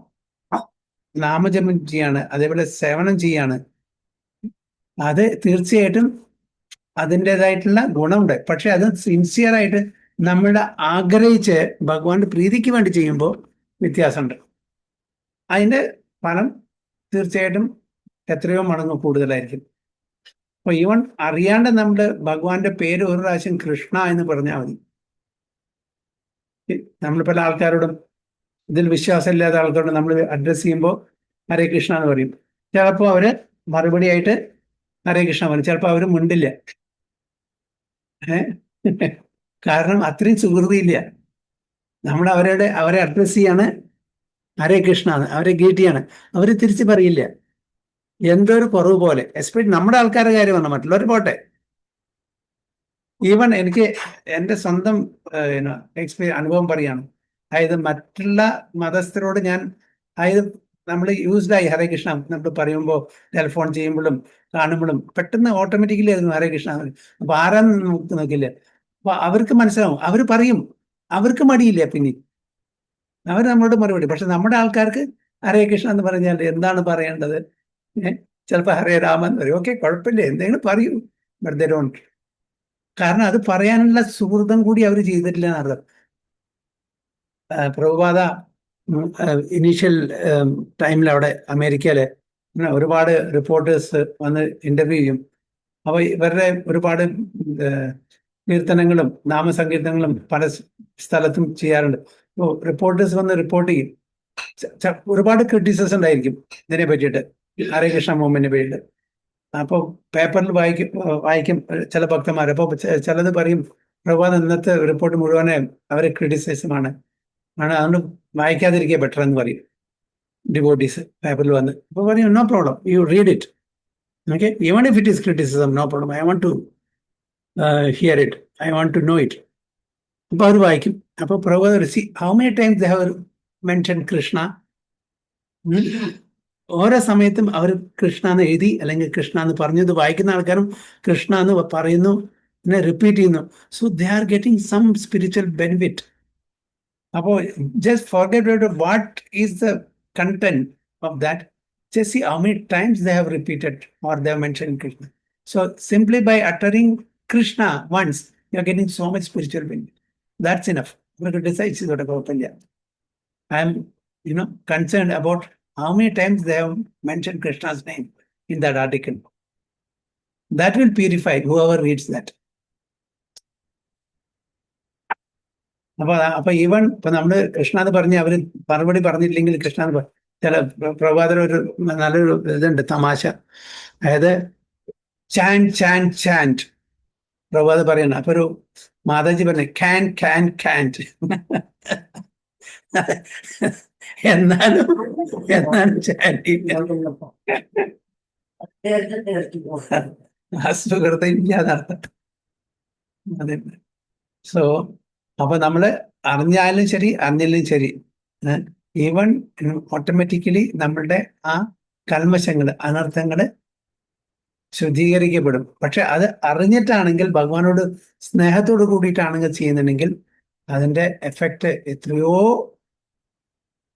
നാമജപം ചെയ്യാണ്, അതേപോലെ സേവനം ചെയ്യാണ്, അത് തീർച്ചയായിട്ടും അതിൻ്റെതായിട്ടുള്ള ഗുണമുണ്ട്. പക്ഷെ അത് സിൻസിയറായിട്ട് നമ്മളുടെ ആഗ്രഹിച്ച് ഭഗവാന്റെ പ്രീതിക്ക് വേണ്ടി ചെയ്യുമ്പോൾ വ്യത്യാസമുണ്ട്. അതിൻ്റെ ഫലം തീർച്ചയായിട്ടും എത്രയോ മടങ്ങ് കൂടുതലായിരിക്കും. അപ്പൊ ഈവൻ അറിയാണ്ട് നമ്മൾ ഭഗവാന്റെ പേര് ഒരു പ്രാവശ്യം കൃഷ്ണ എന്ന് പറഞ്ഞാൽ മതി. നമ്മൾ പല ആൾക്കാരോടും ഇതിൽ വിശ്വാസമില്ലാത്ത ആൾക്കാരോട് നമ്മൾ അഡ്രസ്സ് ചെയ്യുമ്പോൾ ഹരേ കൃഷ്ണ എന്ന് പറയും. ചിലപ്പോൾ അവര് മറുപടിയായിട്ട് ഹരേ കൃഷ്ണ പറയും, ചിലപ്പോൾ അവർ മിണ്ടില്ല. കാരണം അത്രയും സുഹൃതിയില്ല. നമ്മൾ അവരെ അഡ്രസ്സ് ചെയ്യാണ് ഹരേ കൃഷ്ണ എന്ന്, അവരെ ഗീറ്റ് ചെയ്യാണ്, അവർ തിരിച്ച് പറയില്ല. എന്തോ ഒരു കുറവ് പോലെ. എസ്പെഷ്യലി നമ്മുടെ ആൾക്കാരുടെ കാര്യമാണ്, മറ്റുള്ളവർ പോട്ടെ. ഈവൻ എനിക്ക് എൻ്റെ സ്വന്തം അനുഭവം പറയാണ്. അതായത് മറ്റുള്ള മതസ്ഥരോട് ഞാൻ, അതായത് നമ്മൾ യൂസ്ഡായി ഹരേ കൃഷ്ണ നമ്മൾ പറയുമ്പോൾ, ടെലിഫോൺ ചെയ്യുമ്പോഴും കാണുമ്പോഴും പെട്ടെന്ന് ഓട്ടോമാറ്റിക്കലി ആയിരുന്നു ഹരേ കൃഷ്ണ. അപ്പൊ ആരാന്ന് നമുക്ക് നോക്കില്ല. അപ്പൊ അവർക്ക് മനസ്സിലാവും, അവർ പറയും, അവർക്ക് മടിയില്ല. പിന്നെ അവർ നമ്മളോട് മറുപടി. പക്ഷെ നമ്മുടെ ആൾക്കാർക്ക് ഹരേ കൃഷ്ണ എന്ന് പറഞ്ഞാൽ എന്താണ് പറയേണ്ടത്? ചിലപ്പോൾ ഹരേ രാമ എന്ന് പറയും. ഓക്കെ, കുഴപ്പമില്ല, എന്തെങ്കിലും പറയൂ. But they don't. കാരണം അത് പറയാനുള്ള സുഹൃതം കൂടി അവർ ചെയ്തിട്ടില്ല എന്നർത്ഥം. പ്രഭുപാദ ഇനീഷ്യൽ ടൈമിൽ അവിടെ അമേരിക്കയിലെ ഒരുപാട് റിപ്പോർട്ടേഴ്സ് വന്ന് ഇന്റർവ്യൂ ചെയ്യും. അപ്പോൾ ഇവരുടെ ഒരുപാട് കീർത്തനങ്ങളും നാമസങ്കീർത്തനങ്ങളും പല സ്ഥലത്തും ചെയ്യാറുണ്ട്. അപ്പോൾ റിപ്പോർട്ടേഴ്സ് വന്ന് റിപ്പോർട്ട് ചെയ്യും. ഒരുപാട് ക്രിറ്റിസിസം ഉണ്ടായിരിക്കും ഇതിനെ പറ്റിയിട്ട്, ഹരേ കൃഷ്ണ മൂവ്മെന്റിനെ പറ്റിയിട്ട്. അപ്പോൾ പേപ്പറിൽ വായിക്കും ചില ഭക്തന്മാർ. അപ്പോൾ ചിലത് പറയും, പ്രഭാത് ഇന്നത്തെ റിപ്പോർട്ട് മുഴുവനെ അവരെ ക്രിറ്റിസൈസുമാണ്, അതുകൊണ്ട് വായിക്കാതിരിക്കുക ബെറ്റർ എന്ന് പറയും ഡിവോട്ടീസ് പേപ്പറിൽ വന്ന്. അപ്പോൾ പറയും, no problem, you read it. Okay, even if it is criticism, no problem, I want to hear it, I want to know it. അപ്പോൾ അവർ വായിക്കും. അപ്പോൾ Prabhat see how many times they have mention Krishna. ഓരോ സമയത്തും അവർ കൃഷ്ണ എന്ന് എഴുതി അല്ലെങ്കിൽ കൃഷ്ണ എന്ന് പറഞ്ഞത് വായിക്കുന്ന ആൾക്കാരും കൃഷ്ണ എന്ന് പറയുന്നു, പിന്നെ റിപ്പീറ്റ് ചെയ്യുന്നു. So they are getting some spiritual benefit. അപ്പോൾ just forget what is the content of that. Just see how many times they have repeated or they have mention Krishna. So simply by uttering Krishna once you are getting so much spiritual benefit. That's enough. അവർക്ക് decide ചെയ്തോട്ടെ, കുഴപ്പമില്ല. I'm concerned about how many times they have mentioned Krishna's name in that article. That will purify whoever reads that. അപ്പൊ even ഇപ്പൊ നമ്മള് കൃഷ്ണ എന്ന് പറഞ്ഞ് അവര് മറുപടി പറഞ്ഞില്ലെങ്കിൽ കൃഷ്ണ എന്ന് ചില പ്രഭാതം ഒരു നല്ലൊരു ഇതുണ്ട് തമാശ. അതായത് ചാൻറ്റ് പ്രഭാത് പറയണം. അപ്പൊ ഒരു മാതാജി പറഞ്ഞു can't എന്നാലും അസുഖത ഇല്ലാന്നർത്ഥം. അതെ. സോ അപ്പൊ നമ്മള് അറിഞ്ഞാലും ശരി അറിഞ്ഞില്ലും ശരി, ഈവൻ ഓട്ടോമാറ്റിക്കലി നമ്മളുടെ ആ കൽമശങ്ങള് അനർത്ഥങ്ങള് ശുദ്ധീകരിക്കപ്പെടും. പക്ഷെ അത് അറിഞ്ഞിട്ടാണെങ്കിൽ, ഭഗവാനോട് സ്നേഹത്തോട് കൂടിയിട്ടാണെങ്കിൽ ചെയ്യുന്നുണ്ടെങ്കിൽ അതിന്റെ എഫക്റ്റ് എത്രയോ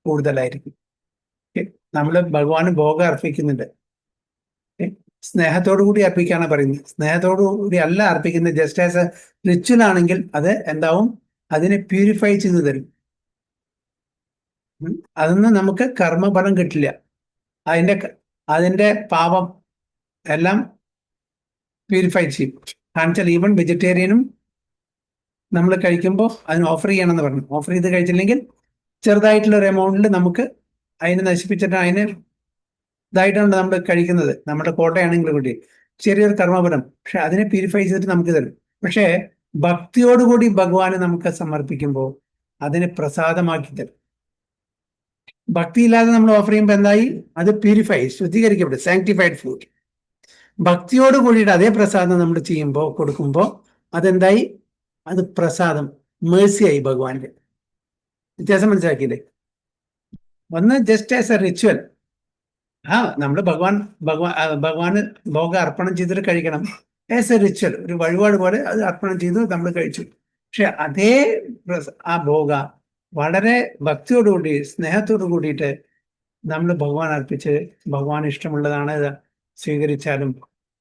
കൂടുതലായിരിക്കും. നമ്മൾ ഭഗവാന് ഭോഗം അർപ്പിക്കുന്നുണ്ട്, സ്നേഹത്തോടു കൂടി അർപ്പിക്കാനാണ് പറയുന്നത്. സ്നേഹത്തോടു കൂടി അല്ല അർപ്പിക്കുന്നത്. ജസ്റ്റ് ആസ് എ റിച്വൽ ആണെങ്കിൽ അത് എന്താവും, അതിനെ പ്യൂരിഫൈ ചെയ്തു തരും. അതൊന്നും നമുക്ക് കർമ്മഫലം കിട്ടില്ല. അതിന്റെ പാപം എല്ലാം പ്യൂരിഫൈ ചെയ്യും. കാണിച്ചാൽ ഈവൻ വെജിറ്റേറിയനും നമ്മൾ കഴിക്കുമ്പോൾ അതിന് ഓഫർ ചെയ്യണമെന്ന് പറഞ്ഞു. ഓഫർ ചെയ്ത് കഴിച്ചില്ലെങ്കിൽ ചെറുതായിട്ടുള്ള ഒരു എമൗണ്ടിൽ നമുക്ക് അതിനെ നശിപ്പിച്ചിട്ട് അതിന് ഇതായിട്ടാണ് നമ്മൾ കഴിക്കുന്നത്. നമ്മുടെ കോട്ടയാണെങ്കിൽ കൂടി ചെറിയൊരു കർമ്മഫലം, പക്ഷെ അതിനെ പ്യൂരിഫൈ ചെയ്തിട്ട് നമുക്ക് തരും. പക്ഷേ ഭക്തിയോടുകൂടി ഭഗവാനെ നമുക്ക് സമർപ്പിക്കുമ്പോൾ അതിനെ പ്രസാദമാക്കി തരും. ഭക്തിയില്ലാതെ നമ്മൾ ഓഫർ ചെയ്യുമ്പോൾ എന്തായി, അത് പ്യൂരിഫൈ ശുദ്ധീകരിക്കപ്പെടും, സാങ്ക്ടിഫൈഡ് ഫുഡ്. ഭക്തിയോട് കൂടിയിട്ട് അതേ പ്രസാദം നമ്മൾ ചെയ്യുമ്പോൾ കൊടുക്കുമ്പോൾ അതെന്തായി, അത് പ്രസാദം, മേഴ്സിയായി ഭഗവാന്റെ. വ്യത്യാസം മനസ്സിലാക്കിയില്ലേ? ഒന്ന് ജസ്റ്റ് ആസ് എ റിച്വൽ, നമ്മൾ ഭഗവാന് ഭോഗം അർപ്പണം ചെയ്തിട്ട് കഴിക്കണം. ആസ് എ റിച്വൽ, ഒരു വഴിപാട് പോലെ അത് അർപ്പണം ചെയ്തു, നമ്മൾ കഴിച്ചു. പക്ഷെ ആ ഭോഗ വളരെ ഭക്തിയോടുകൂടി സ്നേഹത്തോടു കൂടിയിട്ട് നമ്മൾ ഭഗവാൻ അർപ്പിച്ച് ഭഗവാൻ ഇഷ്ടമുള്ളതാണ് ഇത് സ്വീകരിച്ചാലും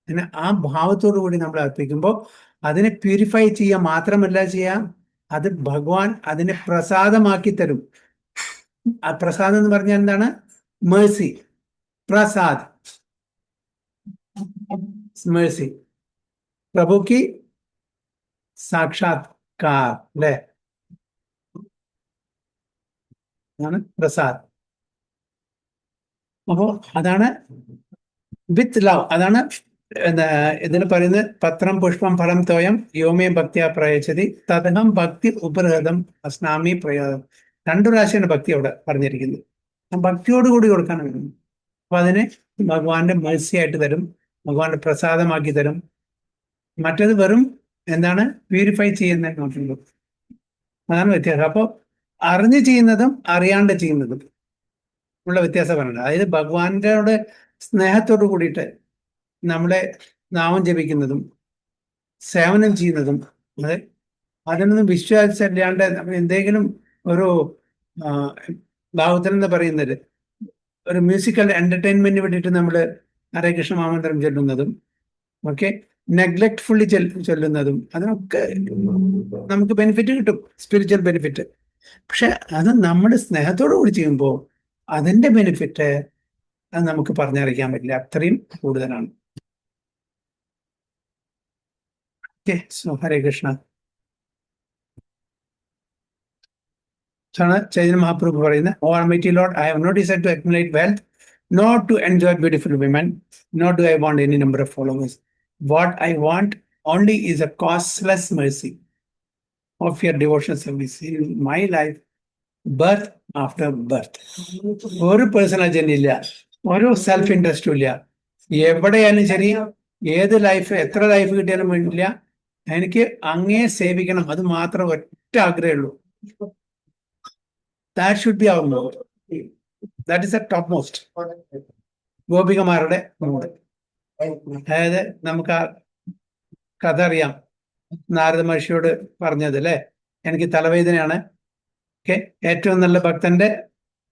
അതിന് ആ ഭാവത്തോടു കൂടി നമ്മൾ അർപ്പിക്കുമ്പോൾ അതിനെ പ്യൂരിഫൈ ചെയ്യുക മാത്രമല്ല ചെയ്യാം, അത് ഭഗവാൻ അതിനെ പ്രസാദമാക്കി തരും. ആ പ്രസാദം എന്ന് പറഞ്ഞാൽ എന്താണ്? മേഴ്സി, പ്രസാദ്, മേഴ്സി, പ്രഭുക്ക് സാക്ഷാത്കാർ അല്ലേ, ആണ് പ്രസാദ്. അപ്പോ അതാണ് വിത്ത് ലവ്. അതാണ് ഇതിന് പറയുന്നത് പത്രം പുഷ്പം ഫലം തോയം യോമേ ഭക്തിയാ പ്രയച്ചതി തദഹം ഭക്തി ഉപരഹതം അസ്നാമി പ്രയോജനം. 2 പ്രാവശ്യമാണ് ഭക്തി അവിടെ പറഞ്ഞിരിക്കുന്നത്. ആ ഭക്തിയോടുകൂടി കൊടുക്കാനാണ് വരുന്നത്. അപ്പൊ അതിനെ ഭഗവാന്റെ മേഴ്സി ആയിട്ട് തരും, ഭഗവാന്റെ പ്രസാദമാക്കി തരും. മറ്റത് വെറും എന്താണ്? പ്യൂരിഫൈ ചെയ്യുന്ന നോക്കുള്ളൂ. അതാണ് വ്യത്യാസം. അപ്പോൾ അറിഞ്ഞ് ചെയ്യുന്നതും അറിയാണ്ട് ചെയ്യുന്നതും ഉള്ള വ്യത്യാസം പറഞ്ഞത്. അതായത് ഭഗവാന്റെ സ്നേഹത്തോട് കൂടിയിട്ട് നമ്മളെ നാമം ജപിക്കുന്നതും സേവനം ചെയ്യുന്നതും അതെ അതിനൊന്നും വിശ്വാസമില്ലാണ്ട് എന്തെങ്കിലും ഒരു ഭാവത്തിൽ എന്ന് പറയുന്നത് ഒരു മ്യൂസിക്കൽ എന്റർടൈൻമെന്റിന് വേണ്ടിയിട്ട് നമ്മൾ ഹരേ കൃഷ്ണ മഹാമന്ത്രം ചൊല്ലുന്നതും ഒക്കെ നെഗ്ലക്ട്ഫുള്ളി ചൊല്ലുന്നതും അതിനൊക്കെ നമുക്ക് ബെനിഫിറ്റ് കിട്ടും, സ്പിരിച്വൽ ബെനിഫിറ്റ്. പക്ഷെ അത് നമ്മുടെ സ്നേഹത്തോടു കൂടി ചെയ്യുമ്പോൾ അതിന്റെ ബെനിഫിറ്റ് അത് നമുക്ക് പറഞ്ഞറിയിക്കാൻ പറ്റില്ല, അത്രയും കൂടുതലാണ്. ഓക്കെ, സോ ഹരേ കൃഷ്ണ. ചൈതന്യ മഹാപ്രഭു പറയുന്നത്, ഓ Almighty Lord, I have not decided to accumulate wealth, nor to enjoy beautiful women, nor do I want any number of followers. What I want only is a costless mercy of your devotional service in my life, birth after birth. ഒരു personal agenda ഇല്ല, ഒരു self ഇൻട്രസ്റ്റും ഇല്ല. എവിടെയാലും ശരി, ഏത് life, എത്ര life കിട്ടിയാലും വേണ്ടില്ല, എനിക്ക് അങ്ങേ സേവിക്കണം, അത് മാത്രം ഒറ്റ ആഗ്രഹമുള്ളൂ. That should be our mood. That is the topmost. ഗോപികമാരുടെ മൂഡ്. അതായത് നമുക്ക് ആ കഥ അറിയാം, നാരദ മഹർഷിയോട് പറഞ്ഞത് അല്ലേ, എനിക്ക് തലവേദനയാണ്, ഓക്കെ, ഏറ്റവും നല്ല ഭക്തന്റെ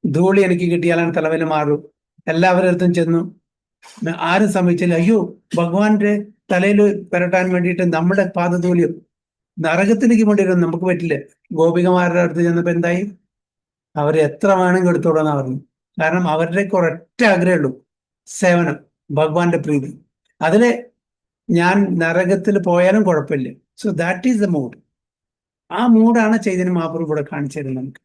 ധൂളി എനിക്ക് കിട്ടിയാലാണ് തലവേദന മാറൂ. എല്ലാവരുടെ അടുത്തും ചെന്നു, ആരും സംഭവിച്ചില്ല. അയ്യോ, ഭഗവാന്റെ തലയിൽ പുരട്ടാൻ വേണ്ടിയിട്ട് നമ്മുടെ പാദധൂളിയും നരകത്തിലേക്ക് കൊണ്ടിരുന്നു, നമുക്ക് പറ്റില്ല. ഗോപികമാരുടെ അടുത്ത് ചെന്നപ്പോ എന്തായി? അവർ എത്ര വേണമെങ്കിൽ എടുത്തോളാന്ന് പറഞ്ഞു. കാരണം അവരുടെ ഒരൊറ്റ ആഗ്രഹമുള്ളൂ, സേവനം, ഭഗവാന്റെ പ്രീതി. അതില് ഞാൻ നരകത്തിൽ പോയാലും കുഴപ്പമില്ല. So that is the mood. ആ മൂഡാണ് ചൈതന്യ മഹാപ്രഭു ഇവിടെ കാണിച്ചിരുന്നത് നമുക്ക്.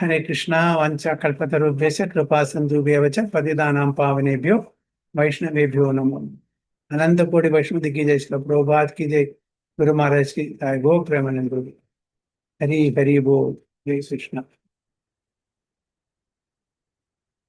ഹരേ കൃഷ്ണ. വഞ്ച കൽപ്പതരുഭ്യശ്ച കൃപാ സിന്ധുഭ്യോ ച പതിതാനാം പാവനേഭ്യോ വൈഷ്ണവേഭ്യോ നമോ. അനന്തകോടി വൈഷ്ണവ की जय, श्री प्रभुपाद की जय, गुरु महाराज की जय, गो प्रेमानंद गुरु. हरि हरि बोल, जय कृष्ण.